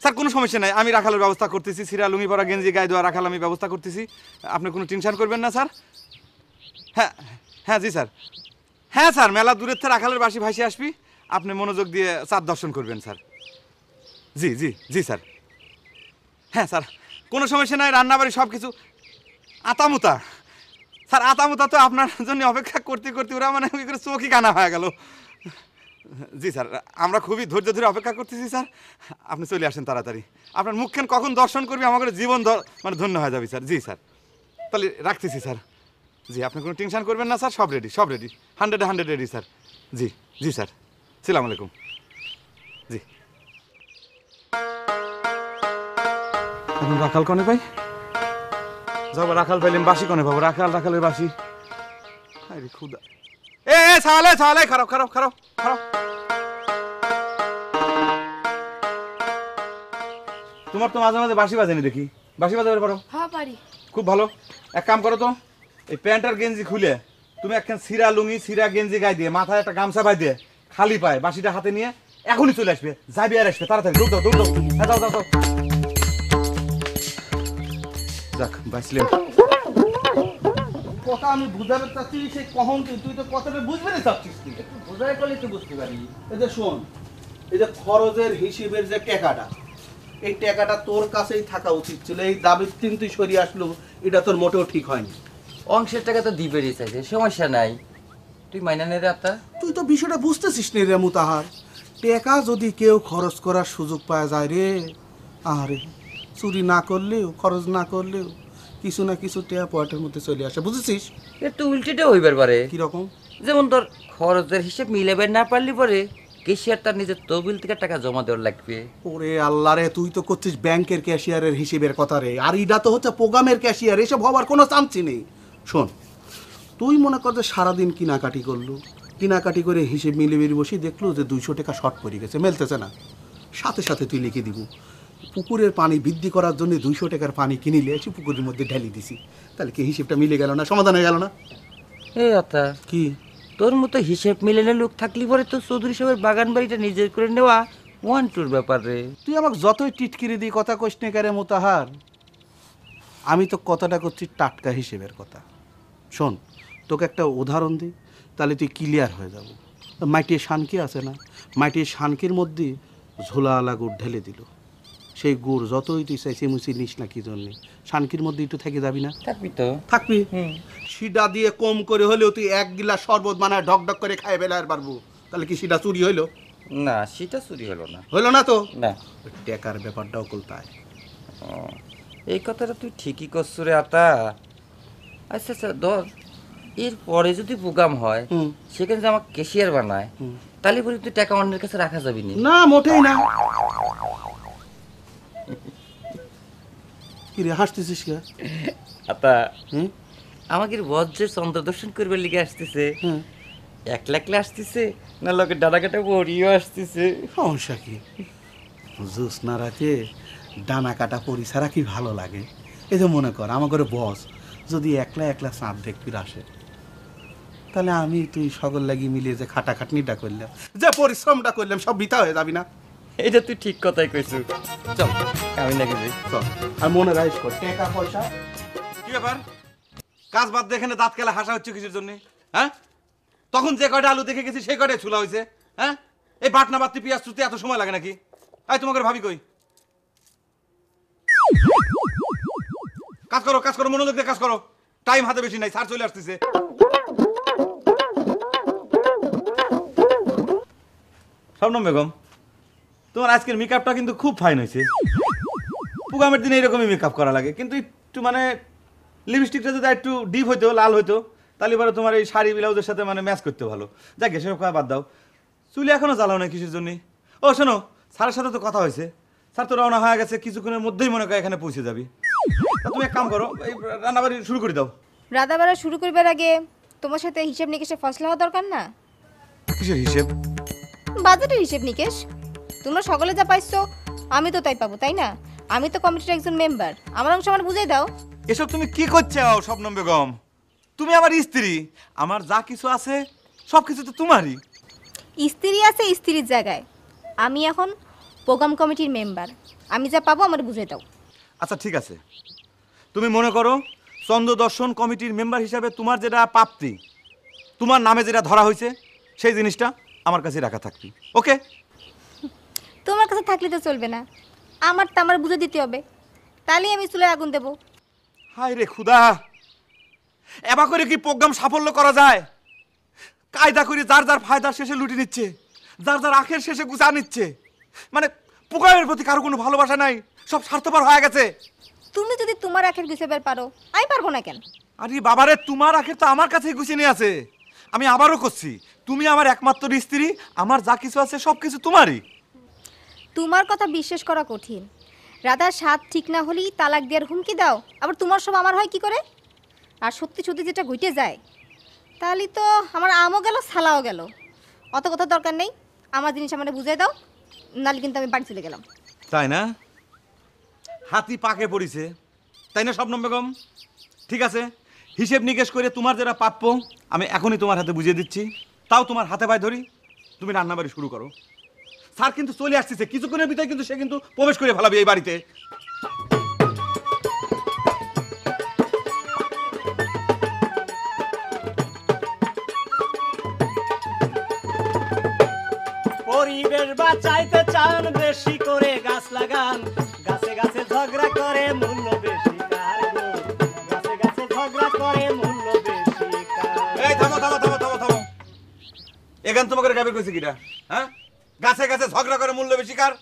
S1: স্যার কোনো সমস্যা নাই, আমি রাখালের ব্যবস্থা করতেছি। সিরা লুঙ্গি পরা গেঞ্জি গায়ে দেওয়া রাখাল আমি ব্যবস্থা করতেছি। আপনি কোনো টেনশন করবেন না স্যার। হ্যাঁ হ্যাঁ জি স্যার। হ্যাঁ স্যার, মেলা দূরের থেকে রাখালের বাসি ভাসি আসবি, আপনি মনোযোগ দিয়ে চাঁদ দর্শন করবেন স্যার। জি জি জি স্যার। হ্যাঁ স্যার কোনো সমস্যা নাই, রান্নাবাড়ি সব কিছু আতামুতা। স্যার আতামুতা তো আপনার জন্য অপেক্ষা করতে করতে ওরা মানে চোখই কানা হয়ে গেল। জি স্যার, আমরা খুবই ধৈর্য ধরে অপেক্ষা করতেছি স্যার। আপনি চলে আসেন তাড়াতাড়ি। আপনার মুখখান কখন দর্শন করবি, আমাদের জীবন মানে ধন্য হয়ে যাবে স্যার। জি স্যার, তাহলে রাখতেছি স্যার। জি আপনি কোনো টেনশন করবেন না স্যার, সব রেডি, সব রেডি, 100 রেডি স্যার। জি জি স্যার, সালাম আলাইকুম। জি এখন রাখাল কনে ভাই যাব, রাখাল পাইলেন বাসি কনে পাবো? রাখালের বাসি। আরে খুদা, এ সালে সালে, খারাপ খারাপ খারাপ খারাপ। তোমার তো মাঝে মাঝে বাসি বাজেনি দেখি, বাসি বাজাবে পারো?
S4: হ্যাঁ পারি।
S1: খুব ভালো, এক কাম করো তো, এই প্যান্ট আর গেঞ্জি খুলে তুমি একখান সিরা লুঙ্গি সিরা গেঞ্জি গায়ে দিয়ে মাথায় একটা গামছা বাই দিয়ে খালি পায় বাসিটা হাতে নিয়ে এখনই চলে আসবে, যাবি আর আসবে তাড়াতাড়ি। দৌড় দাও দৌড় দাও, হ্যাঁ দাও দাও দাও। যাক বাঁচলেন।
S2: কথা আমি বুঝাতে চাচ্ছি, সেই কখন তুই তো কথাটা বুঝবে না চাচ্ছিস। তুই
S3: একটু বোঝাই করলে তো বুঝতে পারি।
S2: এই যে শোন, এই যে খরচের হিসেবের যে টাকাটা, এই টাকাটা তোর কাছেই থাকা উচিত ছিল। এই দাবির তিন তুই সরিয়ে আসলো, এটা তোর মোটেও ঠিক হয়নি।
S3: অংশের টাকা তো দিবেরই চাইছে, সমস্যা নাই। তুই মাইনা নে রে আত্মা।
S2: তুই তো বিষয়টা বুঝতেছিস নি রে মুতাহার। টাকা যদি কেউ খরচ করার সুযোগ পাওয়া যায় রে, আরে চুরি না করলেও খরচ না করলেও কিছু না কিছু টাকা পকেটের মধ্যে চলে আসে, বুঝেছিস?
S3: এর তো উল্টিটা হইবার পারে।
S2: কিরকম?
S3: যেমন তোর খরচের হিসেব মিলাবার না পারলি পরে কেশিয়ার তার নিজের তহবিল থেকে টাকা জমা দেওয়ার লাগবে।
S2: ওরে আল্লাহ রে, তুই তো করছিস ব্যাংকের ক্যাশিয়ারের হিসেবের কথা রে, আর এটা তো হচ্ছে প্রোগ্রামের ক্যাশিয়ার। এসব হওয়ার কোনো চান্সই নেই। শোন, তুই মনে কর যে সারাদিন কিনাকাটি করলো, কিনাকাটি করে হিসেব মিলে বেরিয়ে বসি, দেখলো যে 200 টাকা শর্ট পড়ে গেছে, মেলতেছে না, সাথে সাথে তুই লিখে দিব পুকুরের পানি বৃদ্ধি করার জন্য 200 টাকার পানি কিনিলে এসে পুকুরের মধ্যে ঢেলে দিছি। তাহলে কি হিসেবটা মিলে গেল না? সমাধান হয়ে গেল না?
S3: এই আত্মা,
S2: কি
S3: তোর মতো হিসেব মিলানো লোক থাকলে পরে তো চৌধুরী সাহেবের বাগান বাড়িটা নিজের করে নেওয়া ওয়ান টুর ব্যাপার রে।
S2: তুই আমাকে যতই টিটকিরি দিয়ে কথা কইস নে কারে মোতাহার, আমি তো কথাটা করছি টাটকা হিসেবের কথা। শোন, তোকে একটা উদাহরণ দিই, তাহলে তুই ক্লিয়ার হয়ে যাব। মাটির শানকি আছে না, মাটির শানকির মধ্যে ঝোলা আলা গুড় ঢেলে দিল। সেই গুড় যতই তুই চাইছি মুচি নিস না কি জন্যে, শানকির মধ্যে একটু থেকে যাবি না?
S3: থাকবি তো।
S2: থাকবি। সিডা দিয়ে কম করে হলেও তুই 1 গিলাস শরবত বানায় ঢক ঢক করে খাই বেলার পারবো। তাহলে কি সিডা চুরি হইলো?
S3: না, সেটা চুরি হলো না।
S2: হইলো না তো?
S3: না,
S2: ওই টাকার ব্যাপারটাও কলতায়।
S3: এই কথাটা তুই ঠিকই করছ রে আতা। আচ্ছা আচ্ছা ধর, এরপরে যদি প্রোগ্রাম হয় সেখানে যদি আমাকে ক্যাশিয়ার বানায়, তাহলে পরে তুই টাকা অন্যের কাছে রাখা যাবি না।
S2: না, মোটেই না। কি রে হাসতেছিস কে?
S3: আতা, আমাকে বজ্রের চন্দ্র দর্শন করবার লিগে আসতেছে, একলা একলা আসতেছে না লোকের ডানা কাটা বড়িও আসতেছে।
S2: সমস্যা কি? জ্যোৎস্না রাতে ডানা কাটা পরি ছাড়া কি ভালো লাগে? এই যে মনে কর আমার ঘরে বস যদি একলা একলা চাঁদ দেখতে আসে, তাহলে আমি তুই সকল লাগি মিলিয়ে যে খাটাখাটনিটা করলাম, যে পরিশ্রমটা করলাম, সব বৃথা হয়ে যাবি না?
S3: এটা তুই ঠিক কথাই কইছু। চল আমি নাকি যাই।
S2: চল, আর মনে রাখিস কর টাকা পয়সা।
S1: কি ব্যাপার? কাজ বাদ দিয়ে এখানে দাঁত কেলা হাসা হচ্ছে কিসের জন্য? হ্যাঁ, তখন যে কয়টা আলু দেখে গেছি সেই কয়টাই ছুলা হয়েছে। হ্যাঁ, এই বাটনা বাটতি পেঁয়াজ চুতে এত সময় লাগে নাকি? এই তোমাকে ভাবি কই? কাজ করো, কাজ করো, মনোযোগ দিয়ে কাজ করো। টাইম হাতে বেশি নাই, স্যার চলে আসতেছে। শবনম বেগম, তোমার আজকের মেকআপটা কিন্তু খুব ফাইন হয়েছে। প্রোগ্রামের দিনে এরকমই মেকআপ করা লাগে, কিন্তু একটু মানে লিপস্টিকটা যদি একটু ডিপ হইতো, লাল হইতো, তাহলে এবারে তোমার এই শাড়ি ব্লাউজের সাথে মানে ম্যাচ করতে ভালো। যাক সেসব কথা বাদ দাও। চুলি এখনো জ্বালাও না কিসের জন্য? ও শোনো, স্যারের সাথে তো কথা হয়েছে, স্যার তো রওনা হয়ে গেছে, কিছুক্ষণের মধ্যেই মনে করো এখানে পৌঁছে যাবি। তুমি এক কাম করো, এই রান্নাবাড়ি শুরু করে দাও।
S4: রান্নাবাড়া শুরু করবার আগে তোমার সাথে হিসেব নিকেশে ফসলা হওয়া দরকার না?
S1: কিসের হিসেব?
S4: বাজেটের হিসেব নিকেশ। তোমরা সকলে যা পাইছো আমি তো তাই পাবো, তাই না? আমি তো কমিটির একজন মেম্বার, আমার অংশ আমার বুঝাই দাও।
S1: এসব তুমি কি করছো শবনম বেগম? তুমি আমার স্ত্রী, আমার যা কিছু আছে সব কিছু তো তোমারই।
S4: স্ত্রী আছে স্ত্রীর জায়গায়, আমি এখন প্রোগ্রাম কমিটির মেম্বার, আমি যা পাবো আমার বুঝাই দাও।
S1: আচ্ছা ঠিক আছে, তুমি মনে করো চন্দ্র দর্শন কমিটির মেম্বার হিসাবে তোমার যেটা প্রাপ্তি, তোমার নামে যেটা ধরা হয়েছে, সেই জিনিসটা আমার কাছে রাখা থাকবে। ওকে?
S4: তোমার কাছে থাকলে তো চলবে না, আমার তো আমার বুঝে দিতে হবে, তাহলেই আমি চুলায় আগুন দেবো।
S1: হায় রে খুদা, এবার করে কি প্রোগ্রাম সাফল্য করা যায়? কায়দা করে যার যার ফায়দার শেষে লুটে নিচ্ছে, যার যার আখের শেষে গুছা নিচ্ছে। মানে প্রোগ্রামের প্রতি কারো কোনো ভালোবাসা নাই, সব স্বার্থপর হয়ে গেছে।
S4: তুমি যদি তোমার আখের গুছাবার পারো, আমি পারবো না কেন?
S1: আরে বাবারে, তোমার আখের তো আমার কাছেই গুছিয়ে নিয়ে আছে। আমি আবারও করছি, তুমি আমার একমাত্র স্ত্রী, আমার যা কিছু আছে সব কিছু তোমারই।
S4: তোমার কথা বিশ্বাস করা কঠিন। রাধার স্বাদ ঠিক না হলেই তালাক দেওয়ার হুমকি দাও, আবার তোমার সব আমার হয় কি করে? আর সত্যি সত্যি যেটা ঘটে যায়, তাহলে তো আমার আমও গেল, ছালাও গেল। অত কথা দরকার নেই, আমার জিনিস আমার বুঝিয়ে দাও, নাহলে কিন্তু আমি বাড়ি চলে গেলাম।
S1: তাই না? হাতি পাকে পড়িছে, তাই না শবনম বেগম? ঠিক আছে, হিসেব নিকেশ করে তোমার যেটা প্রাপ্য আমি এখনই তোমার হাতে বুঝিয়ে দিচ্ছি। তাও তোমার হাতে পায়ে ধরি, তুমি রান্নাবাড়ি শুরু করো। স্যার কিন্তু চলে আসতেছে, কিছুক্ষণের ভিতরে কিন্তু সে কিন্তু প্রবেশ করে ফেলাবে এই বাড়িতে।
S7: পরিবেশ বাঁচাইতে চান, বেশি করে গাছ লাগান, গাছে গাছে ঝগড়া করে মূল্য বেশি কার গো, গাছে গাছে ঝগড়া করে মূল্য বেশি কার।
S1: এই থামো থামো থামো থামো থামো, এখান তোমাকে গাবে কইছে কিটা? হ্যাঁ, গাছে গাছে ঝগড়া করে মূল্য বেশি কার?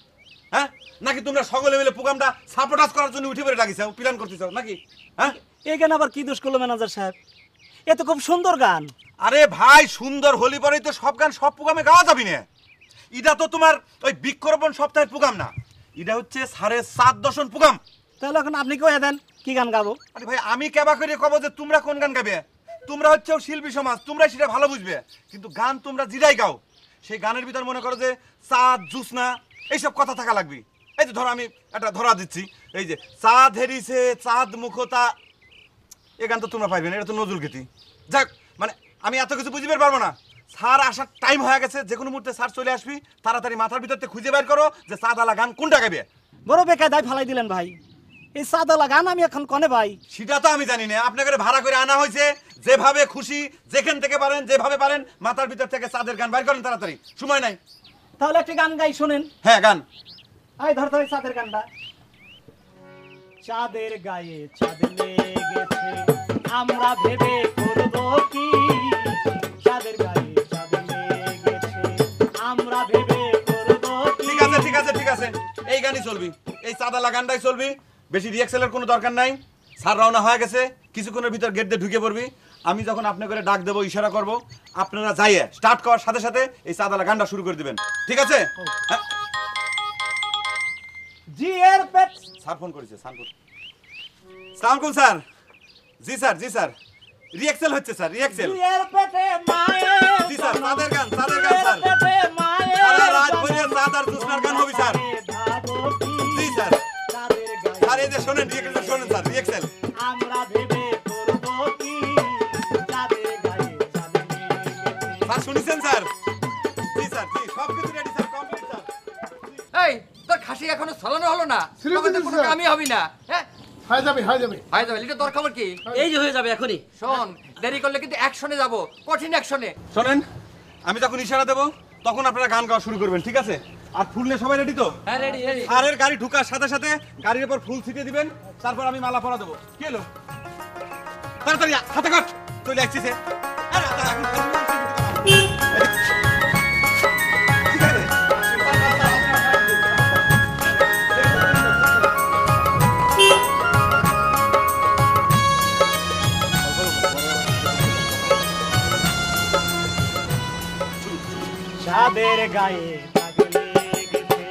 S1: হ্যাঁ, নাকি তোমরা সকলে মিলে প্রোগ্রামটা সাপোর্টাস করার জন্য উঠে পড়ে লাগিয়েছো, প্ল্যান করতেছো নাকি? হ্যাঁ,
S7: এই গান আবার কি দোষ করলো ম্যানেজার সাহেব? এ তো খুব সুন্দর গান।
S1: আরে ভাই, সুন্দর হলি পরেই তো সব গান সব প্রোগ্রামে গাওয়া যাবি না। এটা তো তোমার ওই বৃক্ষরোপণ সপ্তাহের প্রোগ্রাম না, এটা হচ্ছে সাড়ে 7 দশন প্রোগ্রাম।
S7: তাহলে এখন আপনি কয়ে দেন কি গান গাবো?
S1: আরে ভাই, আমি কেবা করে কব যে তোমরা কোন গান গাবে? তোমরা হচ্ছে শিল্পী সমাজ, তোমরা সেটা ভালো বুঝবে। কিন্তু গান তোমরা যেটাই গাও, সেই গানের ভিতর মনে করো যে চাঁদ, জুসনা, এইসব কথা থাকা লাগবে। এই যে ধরো, আমি একটা ধরা দিচ্ছি, এই যে চাঁদ হেরিছে, চাঁদ মুখতা, এই গান তো তোমরা পাইবে না, এটা তো নজরুল গীতি। যাক, মানে আমি এত কিছু বুঝিতে পারবো না। স্যার আসার টাইম হয়ে গেছে, যে কোনো মুহূর্তে স্যার চলে আসবি। তাড়াতাড়ি মাথার ভিতর থেকে খুঁজে বের করো যে চাঁদালা গান কোনটা গাবে।
S7: বড় বেকায়দায় ফালাই দিলেন ভাই, এই সাদালা গান আমি এখন কনে ভাই?
S1: সেটা তো আমি জানি না, আপনাকে ভাড়া করে আনা হয়েছে। যেভাবে খুশি, যেখান থেকে পারেন, যেভাবে পারেন মাথার ভিতর থেকে চাঁদের গান বাইর করেন তাড়াতাড়ি, সময় নাই।
S7: তাহলে একটি গান গাই, শোনেন।
S1: হ্যাঁ, গান।
S7: আই ধরতে হয় চাঁদের গানটা। চাঁদের গায়ে চাঁদ লেগেছে, আমরা ভেবে করব কি? চাঁদের গায়ে চাঁদ লেগেছে, আমরা ভেবে করব কি?
S1: ঠিক আছে ঠিক আছে ঠিক আছে, এই গানই চলবি, এই চাঁদালা গানটাই চলবি। বেশি রিয়াকশনের কোনো দরকার নাই। স্যার রওনা হয়ে গেছে, কিছুক্ষণের ভিতর গেট দিয়ে ঢুকে পড়বি। আমি যখন আপনি করে ডাক দেবো, ইশারা করব, আপনারা যাইয়ে স্টার্ট করার সাথে সাথে এই চাঁদালা গানটা শুরু করে দিবেন, ঠিক আছে? হ্যাঁ,
S7: জি এর পেট।
S1: স্যার ফোন করেছে, সালাম আলাইকুম স্যার। জি স্যার, জি স্যার, রিয়াকশন হচ্ছে স্যার, রিয়াকশন।
S7: জি এর পেটে মায়ের
S1: জি স্যার, চাঁদের গান, চাঁদের গান স্যার।
S7: পেটে মায়ের
S1: সারা রাত ভরে চাঁদ আর জোছনার গান হবে স্যার।
S7: ভাবো কি?
S1: জি স্যার।
S7: চাঁদের গায়ে
S1: স্যার এই যে শোনেন, রিয়াকশন শোনেন স্যার, রিয়াকশন।
S7: আমরা ভেবে করব কি? চাঁদের গায়ে চাঁদ
S3: খাসি এখনো ছলানো হলো না, তবে তো কোনো কামই হবে না। হ্যাঁ
S9: হয়ে যাবে হয়ে যাবে।
S3: ভাই যাবে, লিটার দর খবর কি?
S8: এই যে হয়ে যাবে এখনই।
S3: শোন, দেরি করলে কিন্তু অ্যাকশনে যাব, কঠিন অ্যাকশনে।
S1: শোনেন, আমি যখন ইশারা দেবো তখন আপনারা গান গাওয়া শুরু করবেন, ঠিক আছে? আর ফুল নিয়ে সবাই রেডি তো?
S3: হ্যাঁ রেডি রেডি।
S1: সারের গাড়ি ঢুকার সাথে সাথে গাড়ির উপর ফুল ছিটিয়ে দিবেন, তারপর আমি মালা পরা দেবো। কি হলো? তাড়াতাড়ি হাতে কর, চলে আসছি সে। আরে, এখন ঠিক আছে।
S7: চাঁদের গায়ে দাগ লেগেছে,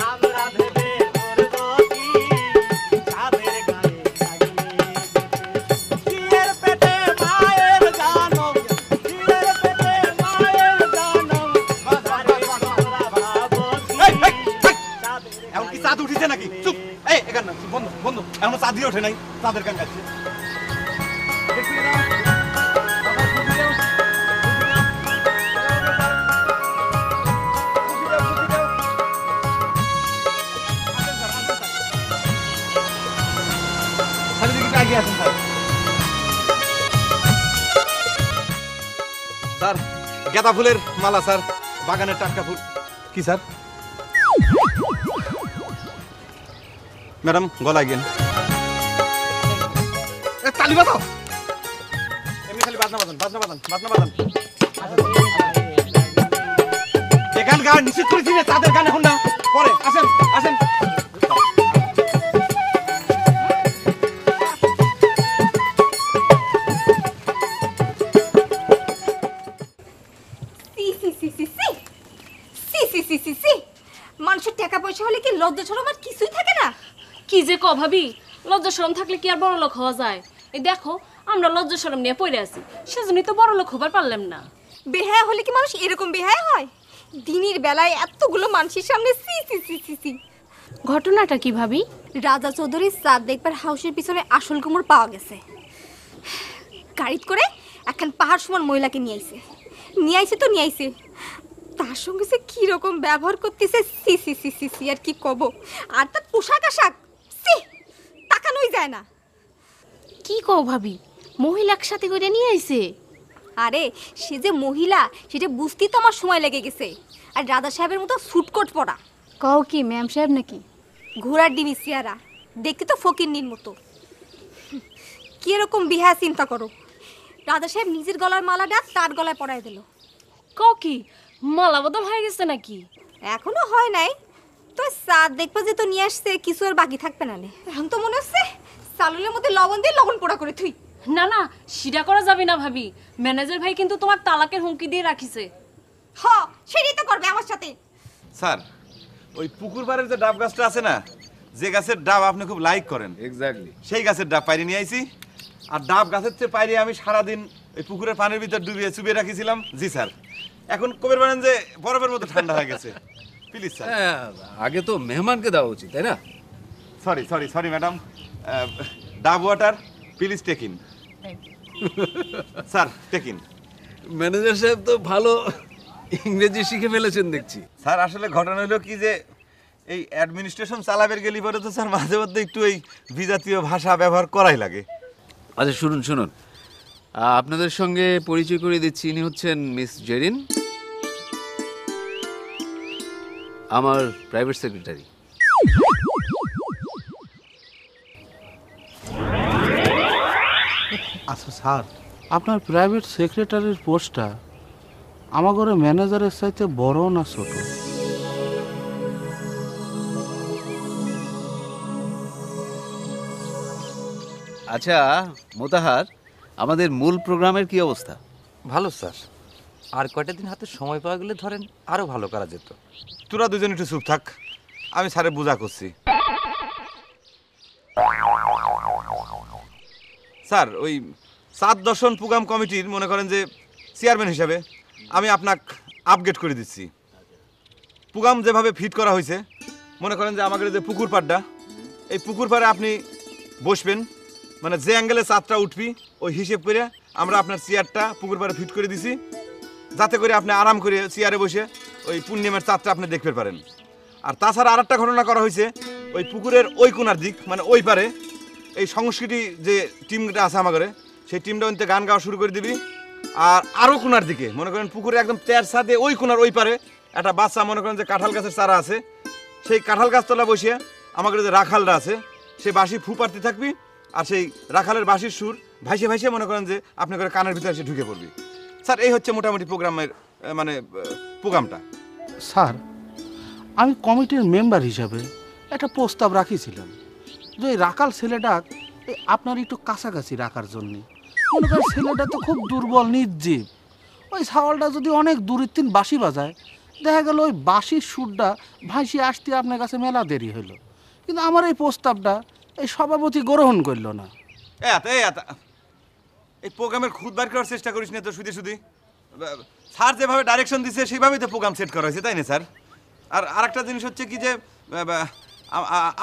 S7: আমরা ভেবে করবো কি? চাঁদের গায়ে দাগ লেগেছে, শিরের পেটে মায়ের জানম, শিরের পেটে মায়ের জানম, বাজারে আমরা ভাবো কি?
S1: এই, এই, এই,
S7: চাঁদের
S1: এখন কি চাঁদ উঠিছে নাকি? চুপ! এই, এখান না, বন্ধ, বন্ধ। এখনো চাঁদ দিয়ে ওঠে নাই, চাঁদের গান গাচ্ছে। দেখছি না? বাবা, খুশি দাও, খুশি দাও। খুশি দাও, খুশি দাও। আসেন স্যার, আসেন স্যার। খালি দিকে আগে আসেন স্যার। স্যার, গাঁদা ফুলের মালা স্যার, বাগানের টাটকা ফুল। কি স্যার? ম্যাডাম, গলায় গেন। তালি বাজাও। এমনি খালি বাজনা বাজান, বাজনা বাজান, বাজনা বাজান। এখান গান নিশ্চিত করেছি না, তাদের গান এখন না, পরে। আসেন, আসেন।
S4: সি সি সি সি সি সি সি সি সি সি মানুষের টাকা পয়সা হলে কি লজ্জা শরম আর কিছুই থাকে না?
S5: কি যে ক ভাবি, লজ্জা শরম থাকলে কি আর বড় লোক হওয়া যায়? এই দেখো, আমরা লজ্জা শরম নিয়ে পড়ে আছি, সেজন্যই তো বড় লোক হবার পারলাম না।
S4: বেহায়া হলে কি মানুষ এরকম বেহায়া হয়? দিনের বেলায় এতগুলো মানুষের সামনে সি সি সি সি সি।
S5: ঘটনাটা কি ভাবি?
S4: রাজা চৌধুরীর চাঁদ দেখবার হাউসের পিছনে আসল কুমোর পাওয়া গেছে। গাড়িত করে এখন পাহাড় সমান মহিলাকে নিয়ে আইছে তো নিয়ে আইছে। তার সঙ্গে সে কিরকম ব্যবহার করতেছে, সি সি সি সি সি আর কি কব। আর তার পোশাক আশাক, সি তাকানোই যায় না।
S5: কি কও ভাবি, মহিলার সাথে করে নিয়ে আইছে?
S4: আরে সে যে মহিলা সেটা বুঝতেই তো আমার সময় লেগে গেছে। আর রাজা সাহেবের মতো সুটকোট পরা।
S5: কও কি ম্যাম সাহেব নাকি?
S4: ঘোড়ার ডিমি চেহারা, দেখতে তো ফকিরনির মতো। কিরকম বিহা চিন্তা করো। রাজা সাহেব নিজের গলার মালাটা তার গলায় পরায় দিল।
S5: কও কি মালা বদল হয়ে গেছে নাকি?
S4: এখনো হয় নাই, তো চাঁদ দেখবো যে তো নিয়ে আসছে, কিছু আর বাকি থাকবে না। এখন তো মনে হচ্ছে চালুলের মধ্যে লবণ দিয়ে লবণ পোড়া করে থুই।
S5: না না, সেটা করা যাবে না ভাবি, ম্যানেজার ভাই কিন্তু তোমার তালাকের হুমকি দিয়ে রাখিছে।
S4: হ, সেটাই তো করবে আমার সাথে।
S1: স্যার, ওই পুকুর পাড়ের যে ডাব গাছটা আছে না, যে গাছের ডাব আপনি খুব লাইক করেন,
S10: এক্স্যাক্টলি
S1: সেই গাছের ডাব পাইরে নিয়ে আইছি। আর ডাব গাছের চেয়ে পাইরে আমি সারাদিন ওই পুকুরের পানির ভিতর ডুবিয়ে চুবিয়ে রাখিছিলাম। জি স্যার, এখন কবের বলেন যে বরফের মতো ঠান্ডা হয়ে গেছে। Please sir.
S10: হ্যাঁ, আগে তো মেহমানকে দেওয়া উচিত, তাই না?
S1: Sorry sorry sorry madam, daab water please take in. Sir, take in.
S10: Manager সাহেব তো ভালো ইংরেজি শিখে ফেলেছেন দেখছি।
S1: স্যার, আসলে ঘটনা হলো কি যে এই অ্যাডমিনিস্ট্রেশন চালাবের গেলি পরে তো স্যার মাঝে মধ্যে একটু এই বিজাতীয় ভাষা ব্যবহার করাই লাগে।
S10: আচ্ছা শুনুন শুনুন, আপনাদের সঙ্গে পরিচয় করে দিচ্ছি, ইনি হচ্ছেন মিস জেরিন, আমার প্রাইভেট সেক্রেটারি।
S2: আচ্ছা স্যার, আপনার প্রাইভেট সেক্রেটারির পোস্টটা আমার ঘরে ম্যানেজারের চাইতে বড় না ছোট?
S10: আচ্ছা মোতাহার, আমাদের মূল প্রোগ্রামের কি অবস্থা?
S3: ভালো স্যার, আর কয়টা দিন হাতে সময় পাওয়া গেলে ধরেন আরো ভালো করা যেত।
S1: তোরা দুজন একটু চুপ থাক, আমি স্যারের বোঝা করছি। স্যার, ওই চাঁদ দর্শন প্রোগ্রাম কমিটির মনে করেন যে চেয়ারম্যান হিসাবে আমি আপনাকে আপগ্রেড করে দিচ্ছি। প্রোগ্রাম যেভাবে ফিট করা হয়েছে, মনে করেন যে আমাদের যে পুকুর পাড়টা, এই পুকুর পাড়ে আপনি বসবেন, মানে যে অ্যাঙ্গেলে চাঁদটা উঠবি ওই হিসেব করে আমরা আপনার চেয়ারটা পুকুর পাড়ে ফিট করে দিছি, যাতে করে আপনি আরাম করে চেয়ারে বসে ওই পূর্ণিমার চাঁদটা আপনি দেখতে পারেন। আর তাছাড়া আরেকটা ঘটনা করা হয়েছে, ওই পুকুরের ওই কোনার দিক মানে ওই পারে এই সংস্কৃতি যে টিমটা আছে আমাদের, সেই টিমটা ওইতে গান গাওয়া শুরু করে দিবি। আর আরও কোনার দিকে মনে করেন পুকুরে একদম তের সাথে ওই কোনার ওই পারে একটা বাচ্চা মনে করেন যে কাঁঠাল গাছের চারা আছে, সেই কাঁঠাল গাছতলা বসিয়ে আমাদের যে রাখালরা আছে সেই বাঁশি ফু পারতে থাকবি, আর সেই রাখালের বাঁশির সুর ভাইসে ভাইসে মনে করেন যে আপনি করে কানের ভিতরে এসে ঢুকে পড়বি। স্যার এই হচ্ছে মোটামুটি প্রোগ্রামের মানে প্রোগ্রামটা।
S2: স্যার, আমি কমিটির মেম্বার হিসাবে একটা প্রস্তাব রাখিছিলাম যে এই রাখাল ছেলেটা আপনার একটু কাছাকাছি রাখার জন্যে। মনে করেন ছেলেটা তো খুব দুর্বল নির্জীব, ওই ছাগলটা যদি অনেক দূরের তিন বাঁশি বাজায়, দেখা গেল ওই বাঁশির সুরটা ভাইসে আসতে আপনার কাছে মেলা দেরি হলো। কিন্তু আমার এই প্রস্তাবটা এই সভাপতি গ্রহণ করল না।
S1: এই প্রোগ্রামের খুদ বার করার চেষ্টা করিস না তো শুধু শুধু। স্যার যেভাবে ডাইরেকশন দিচ্ছে সেইভাবেই তো প্রোগ্রাম সেট করা হয়েছে, তাই না স্যার? আর আরেকটা জিনিস হচ্ছে কি যে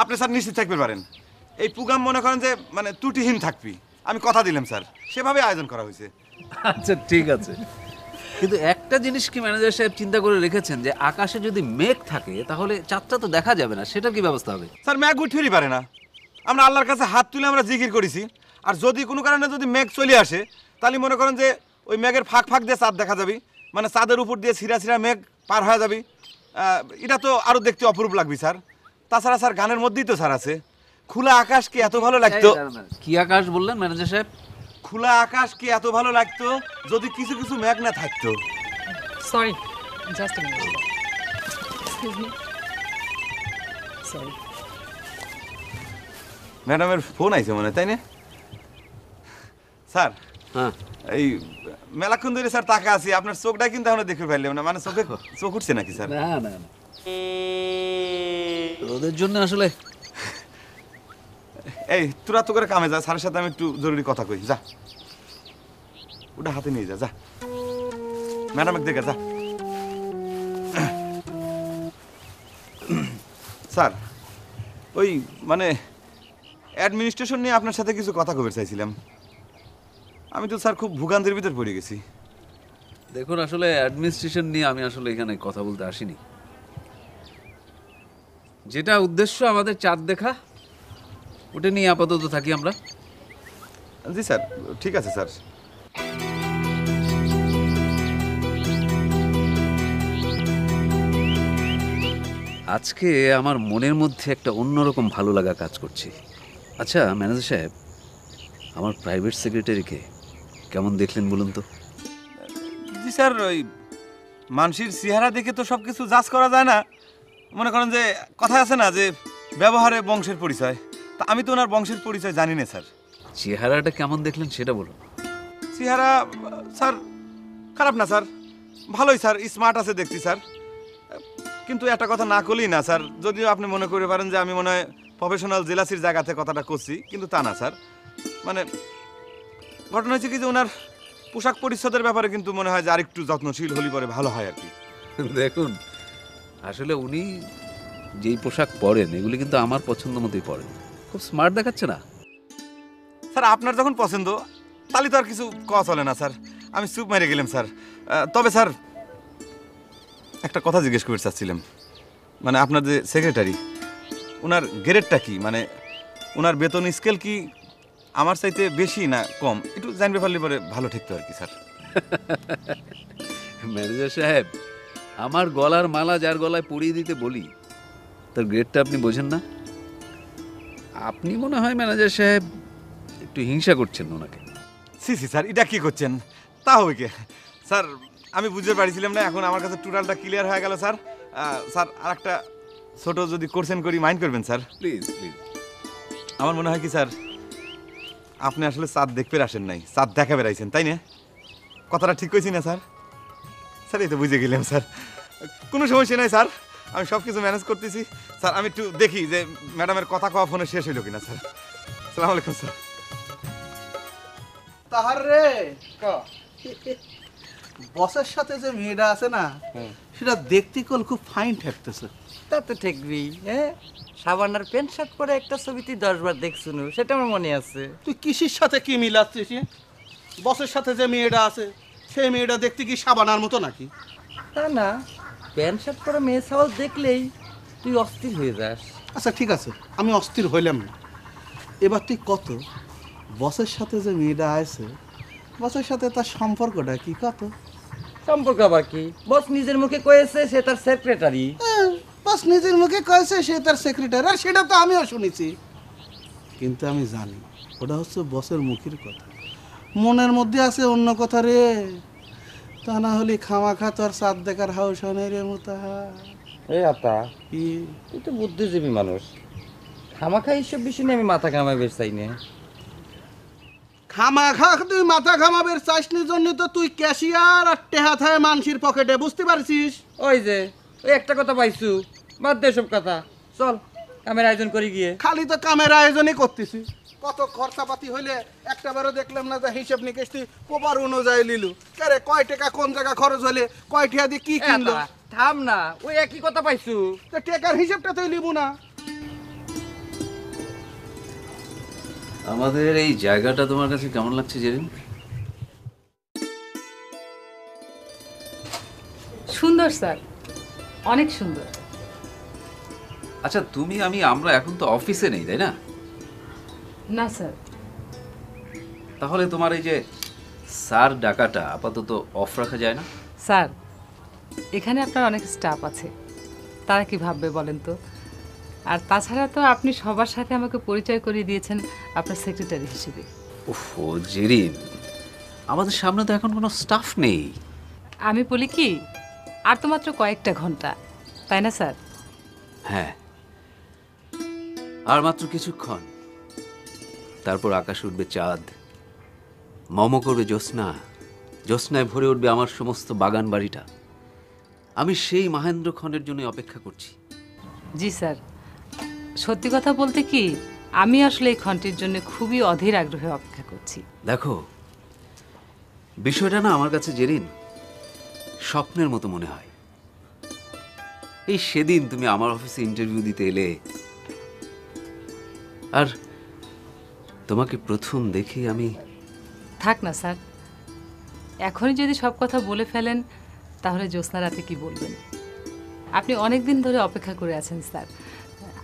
S1: আপনি স্যার নিশ্চিত থাকতে পারেন এই প্রোগ্রাম মনে করেন যে মানে ত্রুটিহীন থাকবি, আমি কথা দিলাম স্যার, সেভাবে আয়োজন করা হয়েছে।
S10: আচ্ছা ঠিক আছে, কিন্তু একটা জিনিস কি ম্যানেজার সাহেব চিন্তা করে রেখেছেন যে আকাশে যদি মেঘ থাকে তাহলে চাঁদটা তো দেখা যাবে না, সেটার কি ব্যবস্থা হবে?
S1: স্যার মেঘ উঠতেই পারে না, আমরা আল্লাহর কাছে হাত তুলে আমরা জিকির করেছি। আর যদি কোনো কারণে যদি মেঘ চলে আসে তাহলে মনে করেন যে ওই মেঘের ফাঁক ফাঁক দিয়ে চাঁদ দেখা যাবে, মানে চাঁদের উপর দিয়ে ছিঁড়া ছিঁড়া মেঘ পার হয়ে যাবে। এটা তো আরও দেখতে অপরূপ লাগবে স্যার। তাছাড়া স্যার গানের মধ্যেই তো স্যার আছে খোলা আকাশ কি এত ভালো লাগতো।
S10: কি আকাশ বললেন ম্যানেজার সাহেব?
S1: খোলা আকাশ কি এত ভালো লাগতো যদি কিছু কিছু মেঘ না থাকতো।
S9: Sorry, just a minute. Excuse me. Sorry.
S1: ম্যাডামের ফোন আইছে মনে, তাই না স্যার?
S10: হ্যাঁ,
S1: এই মেলাক্ষণ ধরে স্যার টাকা আছি, আপনার চোখটা কিন্তু এখনো দেখে ফেললাম না, মানে চোখে চোখ উঠছে নাকি স্যার?
S10: না না না, ওদের জন্য আসলে
S1: এই তোরা তো করে কামে যা, স্যারের সাথে আমি একটু জরুরি কথা কই। যা ওটা হাতে নিয়ে যা, যা ম্যাডাম দেখে যা। স্যার ওই মানে অ্যাডমিনিস্ট্রেশন নিয়ে আপনার সাথে কিছু কথা কবে চাইছিলাম। আমি তো স্যার খুব ভোগান্তির ভিতর পড়ে গেছি।
S10: দেখুন, আসলে অ্যাডমিনিস্ট্রেশন নিয়ে আমি আসলে এখানে কথা বলতে আসিনি। যেটা উদ্দেশ্য আমাদের চাঁদ দেখা, ওটা নিয়ে আপাতত থাকি আমরা।
S1: জি স্যার, ঠিক আছে স্যার।
S10: আজকে আমার মনের মধ্যে একটা অন্যরকম ভালো লাগা কাজ করছে। আচ্ছা ম্যানেজার সাহেব, আমার প্রাইভেট সেক্রেটারিকে কেমন দেখলেন বলুন তো?
S1: জি স্যার, ওই মানসির চেহারা দেখে তো সব কিছু জাজ করা যায় না। মনে করেন যে কথা আছে না যে ব্যবহারে বংশের পরিচয়, তা আমি তো ওনার বংশের পরিচয় জানি না স্যার।
S10: চেহারাটা কেমন দেখলেন সেটা বলুন।
S1: চেহারা স্যার খারাপ না স্যার, ভালোই স্যার, স্মার্ট আছে দেখছি স্যার। কিন্তু একটা কথা না করলেই না স্যার, যদিও আপনি মনে করে পারেন যে আমি মনে হয় প্রফেশনাল জেলাসির জায়গাতে কথাটা করছি, কিন্তু তা না স্যার। মানে ঘটনা হয়েছে কি যে ওনার পোশাক পরিচ্ছদের ব্যাপারে কিন্তু মনে হয় যে আরেকটু যত্নশীল হলে পরে ভালো হয় আর কি।
S10: দেখুন, আসলে উনি যেই পোশাক পরেন এগুলি কিন্তু আমার পছন্দ মতোই পরেন, খুব স্মার্ট দেখাচ্ছে না?
S1: স্যার আপনার যখন পছন্দ তাহলে তো আর কিছু কথা চলে না স্যার, আমি চুপ মেরে গেলাম স্যার। তবে স্যার একটা কথা জিজ্ঞেস করতে চাচ্ছিলাম, মানে আপনার যে সেক্রেটারি ওনার গ্রেডটা কি, মানে ওনার বেতন স্কেল কি আমার চাইতে বেশি না কম, একটু জানবে পারলে পরে ভালো ঠেকতো আর কি স্যার।
S10: ম্যানেজার সাহেব, আমার গলার মালা যার গলায় পরিয়ে দিতে বলি তার গ্রেডটা আপনি বোঝেন না? আপনি মনে হয় ম্যানেজার সাহেব একটু হিংসা করছেন ওনাকে।
S1: সি সি স্যার, এটা কি করছেন? তা হবে কে স্যার, আমি বুঝতে পারছিলাম না, এখন আমার কাছে টোটালটা ক্লিয়ার হয়ে গেল স্যার। স্যার আর একটা ছোট যদি কোশ্চেন করি মাইন্ড করবেন স্যার?
S10: Please please.
S1: আমার মনে হয় কি স্যার, আপনি আসলে চাঁদ দেখতে আসেন নাই, চাঁদ দেখা বেড়াইছেন, তাই না? কথাটা ঠিক কইছি না স্যার? স্যার এই তো বুঝে গেলাম স্যার, কোনো সমস্যা নাই স্যার, আমি সব কিছু ম্যানেজ করতেছি স্যার। আমি একটু দেখি যে ম্যাডামের কথা কওয়া ফোনে শেষ হইল কিনা স্যার। আসসালামু আলাইকুম স্যার।
S2: তাহার রে বসের সাথে যে মেয়েটা আছে না, সেটা দেখতে কল খুব ফাইন ঠেকতেছে।
S11: তা তো ঠেকবি, হ্যাঁ। সাবানার প্যান্ট শার্ট পরে একটা ছবিতে 10 বার দেখছুন, সেটা আমার মনে আছে।
S2: তুই কিসির সাথে কি মিলাচ্ছিস? বসের সাথে যে মেয়েটা আছে সেই মেয়েটা দেখতে কি সাবানার মতো নাকি?
S11: তা না, প্যান্ট শার্ট পরে মেয়ে ছাওয়াল দেখলেই
S3: তুই অস্থির হয়ে যাস।
S2: আচ্ছা ঠিক আছে, আমি অস্থির হইলাম না। এবার তুই কত বসের সাথে যে মেয়েটা আছে, বসের সাথে তার সম্পর্কটা কি কত?
S3: সম্পর্ক আবার কি? বস নিজের মুখে কয়েছে সে তার সেক্রেটারি।
S2: বস নিজের মুখে কয়েছে সে তার সেক্রেটারি, আর সেটা তো আমিও শুনেছি। কিন্তু আমি জানি ওটা হচ্ছে বসের মুখের কথা, মনের মধ্যে আছে অন্য কথা রে। তা না হলে খামাখা তোর সাত দেখার হাউস হয় রে মোতাহা।
S3: এই আতা, তুই তো বুদ্ধিজীবী মানুষ, খামাখা এইসব বিষয় নিয়ে আমি মাথা ঘামাই বেশ চাই না।
S2: খামাখা তুই মাথা ঘামাবের চাইসনির জন্য তো তুই ক্যাশিয়ার আর টেহা থায় মানসির পকেটে, বুঝতে পারছিস?
S3: ওই যে ওই একটা কথা পাইছু, বাদ দে সব কথা, চল কামের আয়োজন করি গিয়ে।
S2: খালি তো কামের আয়োজনই করতেছি, কত খরচাপাতি হইলে একটা বারও দেখলাম না যে হিসেব নিকেশ তুই প্রপার অনুযায়ী লিলু। আরে কয় টাকা কোন জায়গা খরচ হলে কয় টাকা দিয়ে কি কিনলো।
S3: থাম না, ওই একই কথা পাইছু।
S2: টাকার হিসেবটা তুই লিবু না?
S10: আমাদের এই জায়গাটা তোমার কাছে কেমন লাগছে জেরিন?
S9: সুন্দর স্যার, অনেক সুন্দর।
S10: আচ্ছা তুমি আমরা এখন তো অফিসে নেই, তাই না?
S9: না স্যার।
S10: তাহলে তোমার এই যে স্যার ডাকাটা আপাতত অফ রাখা যায় না?
S9: স্যার, এখানে আপনার অনেক স্টাফ আছে, তারা কি ভাববে বলেন তো? আর তাছাড়া তো আপনি সবার সাথে আমাকে পরিচয় করিয়ে দিয়েছেন আপনার সেক্রেটারি হিসেবে।
S10: ওহো জেরিন, আমাদের সামনে তো এখন কোনো স্টাফ নেই।
S9: আমি বলি কি, আর তো মাত্র কয়েকটা ঘন্টা, তাই না স্যার?
S10: হ্যাঁ, আর মাত্র কিছুক্ষণ, তারপর আকাশে উঠবে চাঁদ, মম করবে জ্যোৎস্না, জ্যোৎস্নায় ভরে উঠবে আমার সমস্ত বাগান বাড়িটা। আমি সেই মহেন্দ্রক্ষণের জন্য অপেক্ষা করছি।
S9: জি স্যার, সত্যি কথা বলতে কি, আমি আসলে এই ক্ষণটির জন্য খুবই অধীর আগ্রহে অপেক্ষা করছি।
S10: দেখো, বিষয়টা না আমার কাছে জেরিন স্বপ্নের মতো মনে হয়। এই সেদিন তুমি আমার অফিসে ইন্টারভিউ দিতে এলে, আর তোমাকে প্রথম দেখে আমি...
S9: থাক না স্যার, এখনই যদি সব কথা বলে ফেলেন তাহলে জ্যোৎস্না রাতে কি বলবেন? আপনি অনেক দিন ধরে অপেক্ষা করে আছেন স্যার,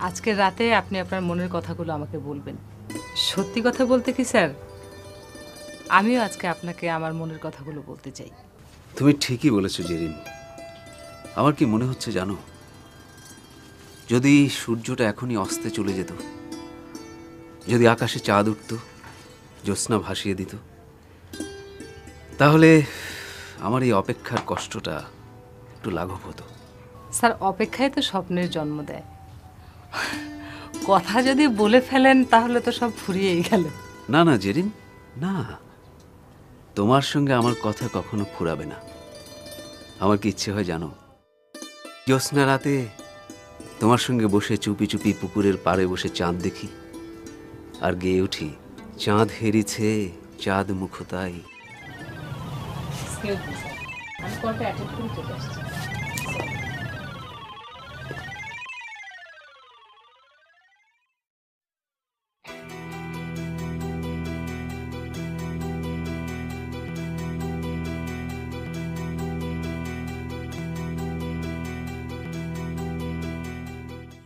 S9: আজকের রাতে আপনি আপনার মনের কথাগুলো আমাকে বলবেন। সত্যি কথা বলতে কি স্যার, আমিও আজকে আপনাকে আমার মনের কথাগুলো বলতে চাই।
S10: তুমি ঠিকই বলেছো জেরিন। আমার কি মনে হচ্ছে জানো, যদি সূর্যটা এখনই অস্তে চলে যেত, যদি আকাশে চাঁদ উঠত, জ্যোৎস্না ভাসিয়ে দিত, তাহলে আমার এই অপেক্ষার কষ্টটা একটু লাঘব হতো।
S9: স্যার, অপেক্ষায় তো স্বপ্নের জন্ম দেয়। কথা যদি বলে ফেলেন তাহলে তো সব ফুরিয়েই গেল।
S10: না না জেরিন, না, তোমার সঙ্গে আমার কথা কখনো ফুরাবে না। আমার কি ইচ্ছে হয় জানো, জ্যোৎস্না রাতে তোমার সঙ্গে বসে চুপি চুপি পুকুরের পাড়ে বসে চাঁদ দেখি আর গেয়ে উঠি, চাঁদ হেরিছে চাঁদ মুখতাই।
S9: আমি কলটা অ্যাটেন্ড করে চলে আসছি।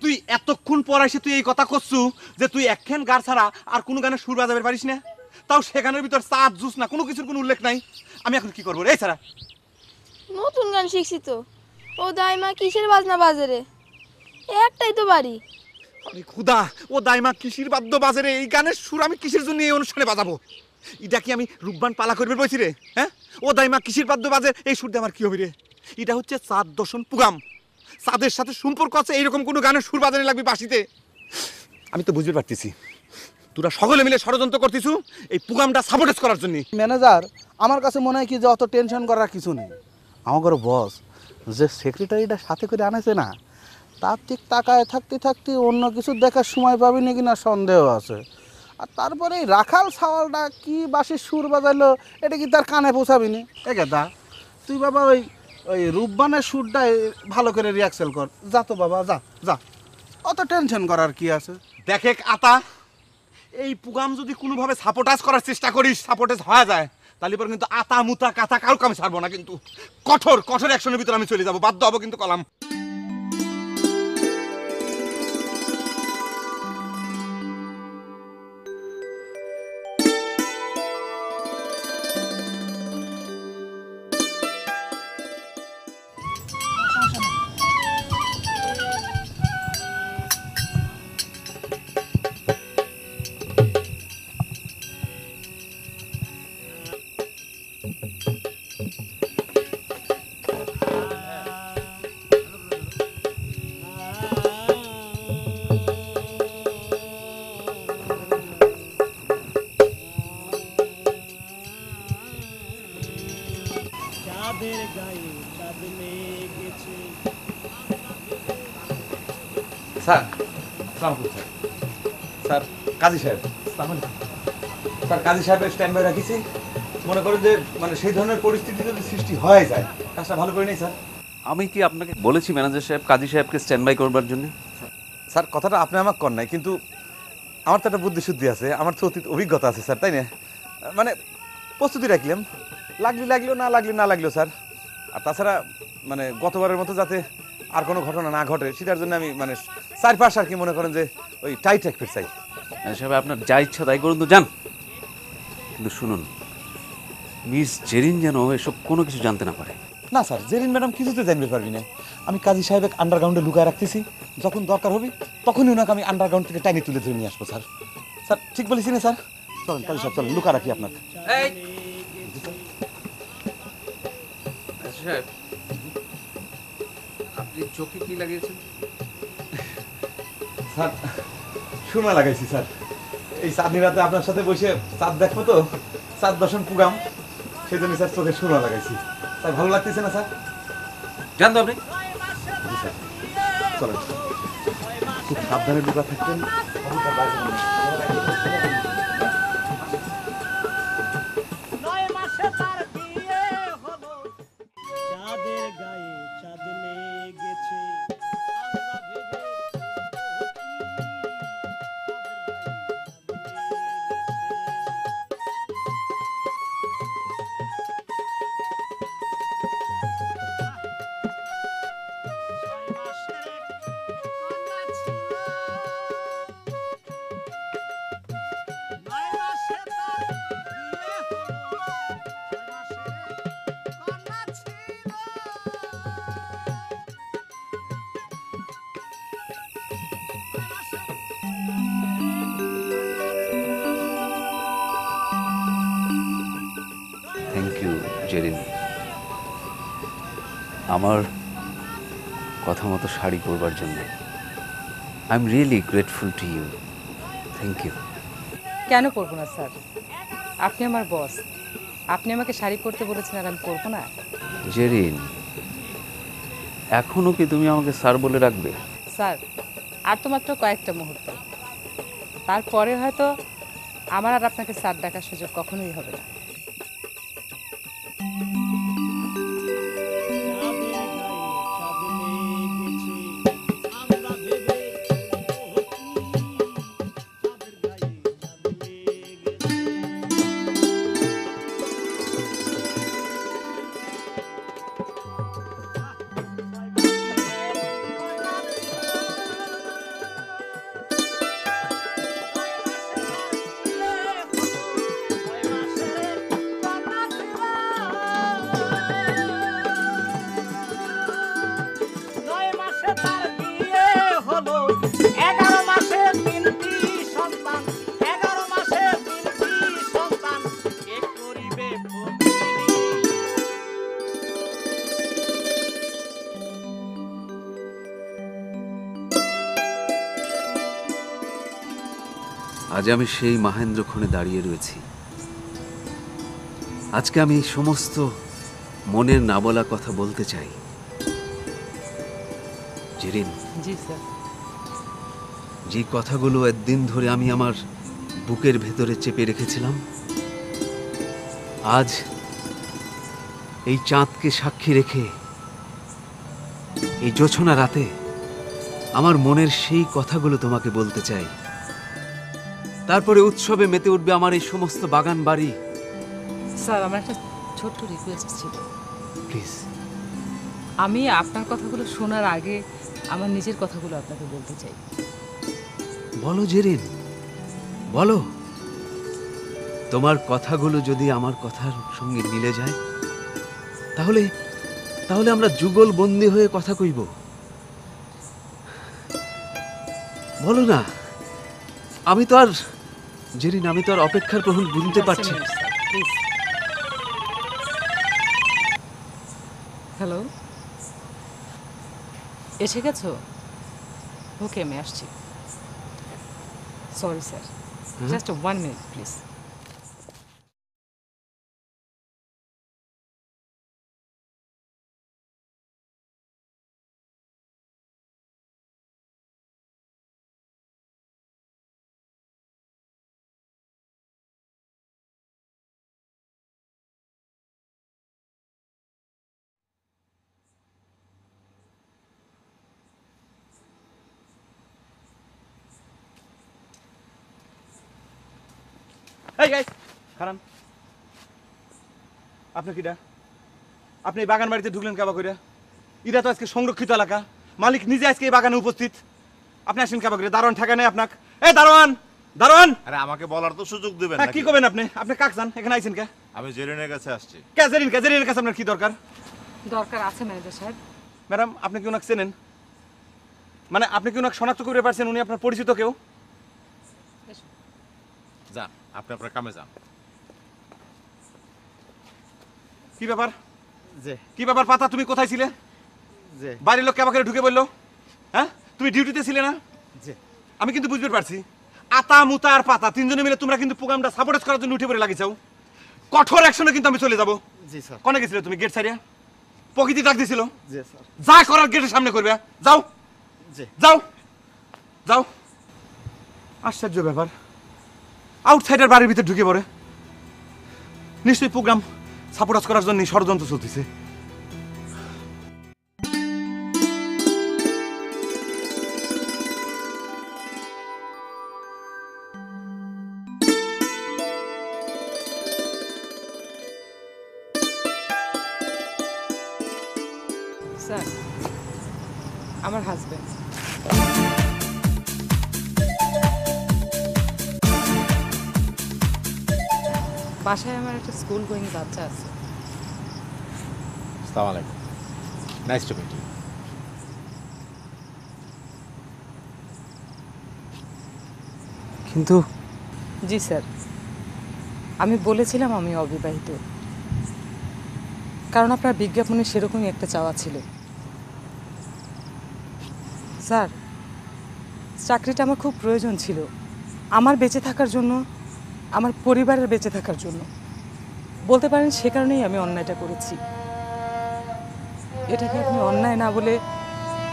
S1: তুই এতক্ষণ পর এসে তুই এই কথা করছু যে তুই একখান গান ছাড়া আর কোনো গানের সুর বাজাবে পারিস না, তাও সেখানের ভিতর চাঁদ জুস না, কোনো কিছুর কোনো উল্লেখ নাই। আমি এখন কি করবো রে ছাড়া?
S12: নতুন গান শিখছি তো, ও দাইমা কিসের বাজনা বাজারে, একটাই তো বাড়ি।
S1: আরে খুদা, ও দাইমা কিসির বাদ্য বাজারে, এই গানের সুর আমি কিসের জন্য এই অনুষ্ঠানে বাজাবো? এটা কি আমি রূপবান পালা করবে বলছি রে? হ্যাঁ, ও দাইমা কিসির বাদ্য বাজে, এই সুর দিয়ে আমার কি হবে রে? এটা হচ্ছে চাঁদ দর্শন পুগাম, চাঁদের সাথে সম্পর্ক আছে, এইরকম কোনো গানের সুর বাজানো লাগবে বাঁশিতে। আমি তো বুঝতে পারতেছি তোরা সকলে মিলে ষড়যন্ত্র করতেছু এই পুগামটা সাবোটেজ করার জন্য।
S2: ম্যানেজার, আমার কাছে মনে হয় কি যে অত টেনশন করার কিছু নেই। আমার বস যে সেক্রেটারিটা সাথে করে আনেছে না, তার ঠিক তাকায় থাকতে থাকতে অন্য কিছু দেখার সময় পাবি না কিনা সন্দেহ আছে। আর তারপরে এই রাখাল সাওয়ালটা কি বাঁশির সুর বাজাইলো, এটা কি তার কানে পৌঁছাবি নি? এ গেদা, তুই বাবা ওই ওই রূপবানের সুরটা ভালো করে রিহার্সাল কর। যা তো বাবা, যা যা, অত টেনশন করার কি আছে?
S1: দেখে আতা, এই পুগাম যদি কোনোভাবে সাপোর্টাজ করার চেষ্টা করিস, সাপোর্টাজ হয়ে যায়, তাহলে পরে কিন্তু আতা মুতা কাতা কারো কামে ছাড়বো না, কিন্তু কঠোর কঠোর অ্যাকশনের ভিতরে আমি চলে যাবো, বাধ্য হবো কিন্তু কলাম। স্যার আসসালামু আলাইকুম স্যার। স্যার কাজী সাহেব স্যার কাজী সাহেবের স্ট্যান্ড বাই রাখিছি। মনে করেন যে মানে সেই ধরনের পরিস্থিতি যদি সৃষ্টি হয়ে যায় কাজটা ভালো করে নেই স্যার।
S10: আমি কি আপনাকে বলেছি ম্যানেজার সাহেব কাজী সাহেবকে স্ট্যান্ড বাই করবার জন্য?
S1: স্যার কথাটা আপনি আমাকে কর নাই, কিন্তু আমার তো একটা বুদ্ধি শুদ্ধি আছে, আমার তো অতীত অভিজ্ঞতা আছে স্যার, তাই না? মানে প্রস্তুতি রাখলাম, লাগলেও না লাগলেও স্যার। আর তাছাড়া মানে গতবারের মতো যাতে আর কোনো ঘটনা না ঘটে সেটার জন্য আমি মানে চারপাশ আর কি মনে করেন যে ওই টাইট রাখতে চাই।
S10: সাহেব আপনার যা ইচ্ছা তাই করুন তো যান, কিন্তু শুনুন মিস জেরিন যেন এসব কোনো কিছু জানতে না পারে।
S1: না স্যার, জেরিন ম্যাডাম কিছুতে জানতে পারবি না। আমি কাজী সাহেবের আন্ডারগ্রাউন্ডে লুকায় রাখতেছি, যখন দরকার হবে তখনই ওনাকে আমি আন্ডারগ্রাউন্ড থেকে টাইনি তুলে ধরে নিয়ে আসবো স্যার। স্যার ঠিক বলেছি না স্যার? চলেন কাজী সাহেব চলেন, লুকা রাখি আপনাকে।
S10: সাহেব আপনি চোখে কি লাগিয়েছেন?
S1: স্যার সুরমা লাগাইছি স্যার, এই চাঁদনি রাতে আপনার সাথে বসে চাঁদ দেখবো তো, চাঁদ দর্শন পুগাম, সেই জন্য স্যার চোখে সুরমা লাগাইছি। স্যার ভালো লাগতেছে না স্যার?
S10: জান তো আপনি?
S1: জি স্যার চলেন, খুব সাবধানে লুকা থাকতেন।
S7: চাঁদের গায়ে চাঁদ লেগেছে, আমরা ভেবে
S10: থ্যাংক ইউ জেরিন, আমার কথা মতো শাড়ি পরবার জন্য। I am really grateful to you, thank you.
S9: কেন পরবো না স্যার? আপনি আমার বস, আপনি আমাকে শাড়ি পরতে বলেছেন আর আমি পরবো না?
S10: জেরিন এখনো কি তুমি আমাকে স্যার বলে রাখবে?
S9: স্যার আর তো মাত্র কয়েকটা মুহূর্ত, তারপরে হয়তো আমার আর আপনাকে স্যার ডাকার সুযোগ কখনোই হবে না।
S10: আজ আমি সেই মহেন্দ্রক্ষণে দাঁড়িয়ে রয়েছি। আজকে আমি এই সমস্ত মনের না বলা কথা বলতে চাই। জেরিন,
S9: জি স্যার।
S10: যে কথাগুলো একদিন ধরে আমি আমার বুকের ভেতরে চেপে রেখেছিলাম, আজ এই চাঁদকে সাক্ষী রেখে এই জোছনা রাতে আমার মনের সেই কথাগুলো তোমাকে বলতে চাই। তারপরে উৎসবে মেতে উঠবে আমার এই সমস্ত বাগান বাড়ি।
S9: স্যার আমার একটা ছোট্ট রিকোয়েস্ট ছিল,
S10: প্লিজ।
S9: আমি আপনার কথাগুলো শোনার আগে আমার নিজের কথাগুলো আপনাকে বলতে চাই।
S10: বলো জেরিন, বলো। তোমার কথাগুলো যদি আমার কথার সঙ্গে মিলে যায় তাহলে তাহলে আমরা যুগল বন্দী হয়ে কথা কইব। বলো না। আমি তো আর জেরিন, আমি তো আর অপেক্ষার প্রহর গুনতে পারছি না।
S9: হ্যালো, এসে গেছো? ওকে আমি আসছি। Sorry sir, just 1 minute please.
S1: এই গাইস খারান, আপনি কিটা? আপনি এই বাগান বাড়িতে ঢুকলেন কেবা করে? এটা তো আজকে সংরক্ষিত এলাকা, মালিক নিজে আজকে এই বাগানে উপস্থিত। আপনি আসেন কেবা করে? দারোয়ান ঠেকা নেই আপনাকে? এই দারোয়ান, দারোয়ান!
S13: আরে আমাকে বলার তো সুযোগ দিবেন
S1: হ্যাঁ,
S13: নাকি?
S1: কি করবেন আপনি? আপনি কাক যান, এখানে আইছেন কে?
S13: আমি জেরিনের কাছে আসছি।
S1: কে জেরিন? কে জেরিনের কাছে আপনার কি দরকার?
S9: দরকার আছে ম্যানেজার সাহেব।
S1: ম্যাডাম, আপনি কি ওনাকে চেনেন? মানে আপনি কি ওনাকে শনাক্ত করে পারছেন উনি আপনার পরিচিত কেউ?
S13: যান, আপনি আপনার কামে যান।
S1: কি ব্যাপার?
S6: জি
S1: কি ব্যাপার পাতা, তুমি কোথায় ছিলে?
S6: জি
S1: বাড়ির লোক কেবা করে ঢুকে বললো? হ্যাঁ, তুমি ডিউটিতে ছিলে না?
S6: জি
S1: আমি কিন্তু বুঝতে পারছি। আতা মুতা আর পাতা তিনজনে মিলে তোমরা কিন্তু প্রোগ্রামটা সাপোর্ট করার জন্য উঠে পড়ে লাগিয়েছাও। কঠোর অ্যাকশনে কিন্তু আমি চলে যাব।
S6: জি স্যার।
S1: কোনে গেছিলে তুমি? গেট সাইডে প্রকৃতি ডাক দিছিল।
S6: জি স্যার।
S1: যা করার গেটের সামনে করবে, যাও।
S6: জি
S1: যাও যাও। আশ্চর্য ব্যাপার, আউটসাইডার বাড়ির ভিতরে ঢুকে পড়ে। নিশ্চয়ই প্রোগ্রাম সাপোর্ট করার জন্য ষড়যন্ত্র চলতেছে।
S9: স্যার, আমার হাজবেন্ড। বাসায় আমার একটা স্কুল গোয়িং বাচ্চা আছে।
S13: আসসালামু আলাইকুম, নাইস টু মিট ইউ।
S10: কিন্তু
S9: জি স্যার, আমি বলেছিলাম আমি অবিবাহিত, কারণ আপনার বিজ্ঞাপনে সেরকমই একটা চাওয়া ছিল। স্যার, চাকরিটা আমার খুব প্রয়োজন ছিল, আমার বেঁচে থাকার জন্য, আমার পরিবারের বেঁচে থাকার জন্য। বলতে পারেন সে কারণেই আমি অন্যায়টা করেছি। এটাকে আপনি অন্যায় না বলে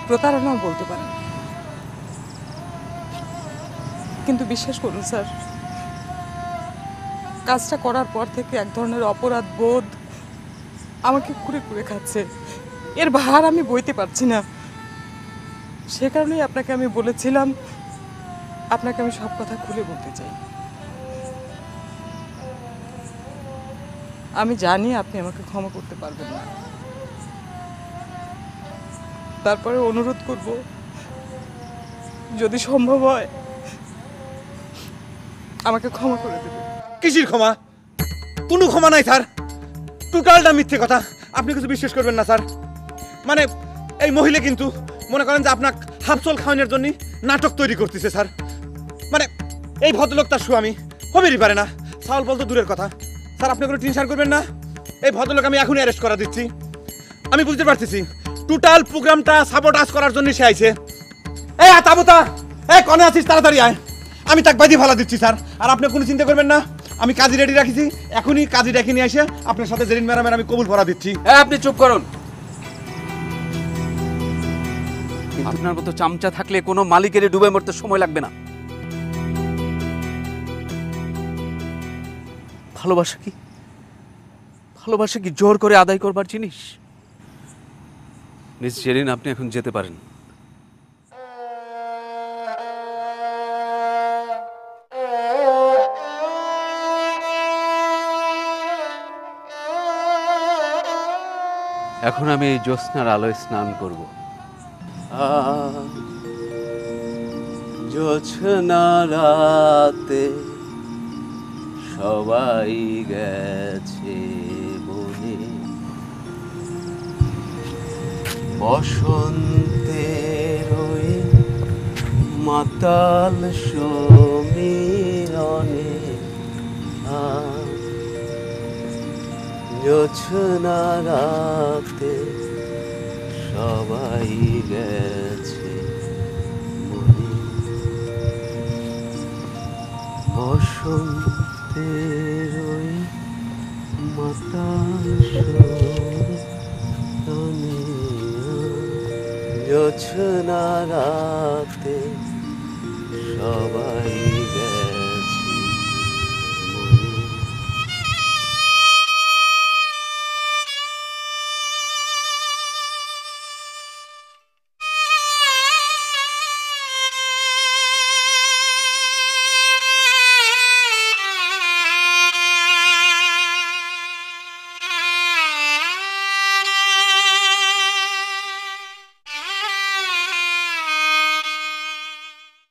S9: প্রতারণাও বলতে পারেন। কিন্তু বিশ্বাস করুন স্যার, কাজটা করার পর থেকে এক ধরনের অপরাধ বোধ আমাকে কুড়ে কুড়ে খাচ্ছে। এর ভার আমি বইতে পারছি না। সে কারণেই আপনাকে আমি বলেছিলাম, আপনাকে আমি সব কথা খুলে বলতে চাই। আমি জানি আপনি আমাকে ক্ষমা করতে পারবেন না, তারপরে অনুরোধ করব যদি সম্ভব হয় আমাকে ক্ষমা করে দেবেন।
S1: কিসির ক্ষমা? কোনো ক্ষমা নাই স্যার, টোটালটা মিথ্যে কথা। আপনি কিছু বিশ্বাস করবেন না স্যার। মানে এই মহিলা কিন্তু মনে করেন যে আপনাকে হাফসল খাওয়ানোর জন্য নাটক তৈরি করতেছে স্যার। মানে এই ভদ্রলোক তার স্বামী হবেরই পারে না। চাউল বলতো দূরের কথা স্যার, আপনি কোনো টেনশন করবেন না। এই ভদ্রলোক আমি এখনই অ্যারেস্ট করা দিচ্ছি। আমি বুঝতে পারতেছি টোটাল প্রোগ্রামটা সাবোটাজ করার জন্য সে আইছে। এই আতাবুতা, এই কনে আছিস? তাড়াতাড়ি আয়, আমি তাকে বাইদি ভালা দিচ্ছি স্যার। আর আপনি কোনো চিন্তা করবেন না, আমি কাজী রেডি রাখিছি। এখনই কাজী ডেকে নিয়ে এসে আপনার সাথে জেরিন ম্যাডামের আমি কবুল ভরা দিচ্ছি।
S10: আপনি চুপ করুন। আপনার মতো চামচা থাকলে কোনো মালিকের ডুবে মরতে সময় লাগবে না। ভালোবাসা কি, ভালোবাসা কি জোর করে আদায় করবার জিনিস? মিস জেরিন, আপনি এখন যেতে পারেন। এখন আমি এই জ্যোৎস্নার আলোয় স্নান করব। জ্যোৎস্না রাতে সবাই গেছে বনে, বসন্তের ওই মাতাল সমীরণে জ্যোৎস্না রাতে সবাই গেছে মনে, বসন্তের ওই মাতাল সমীরণে জ্যোৎস্না রাতে সবাই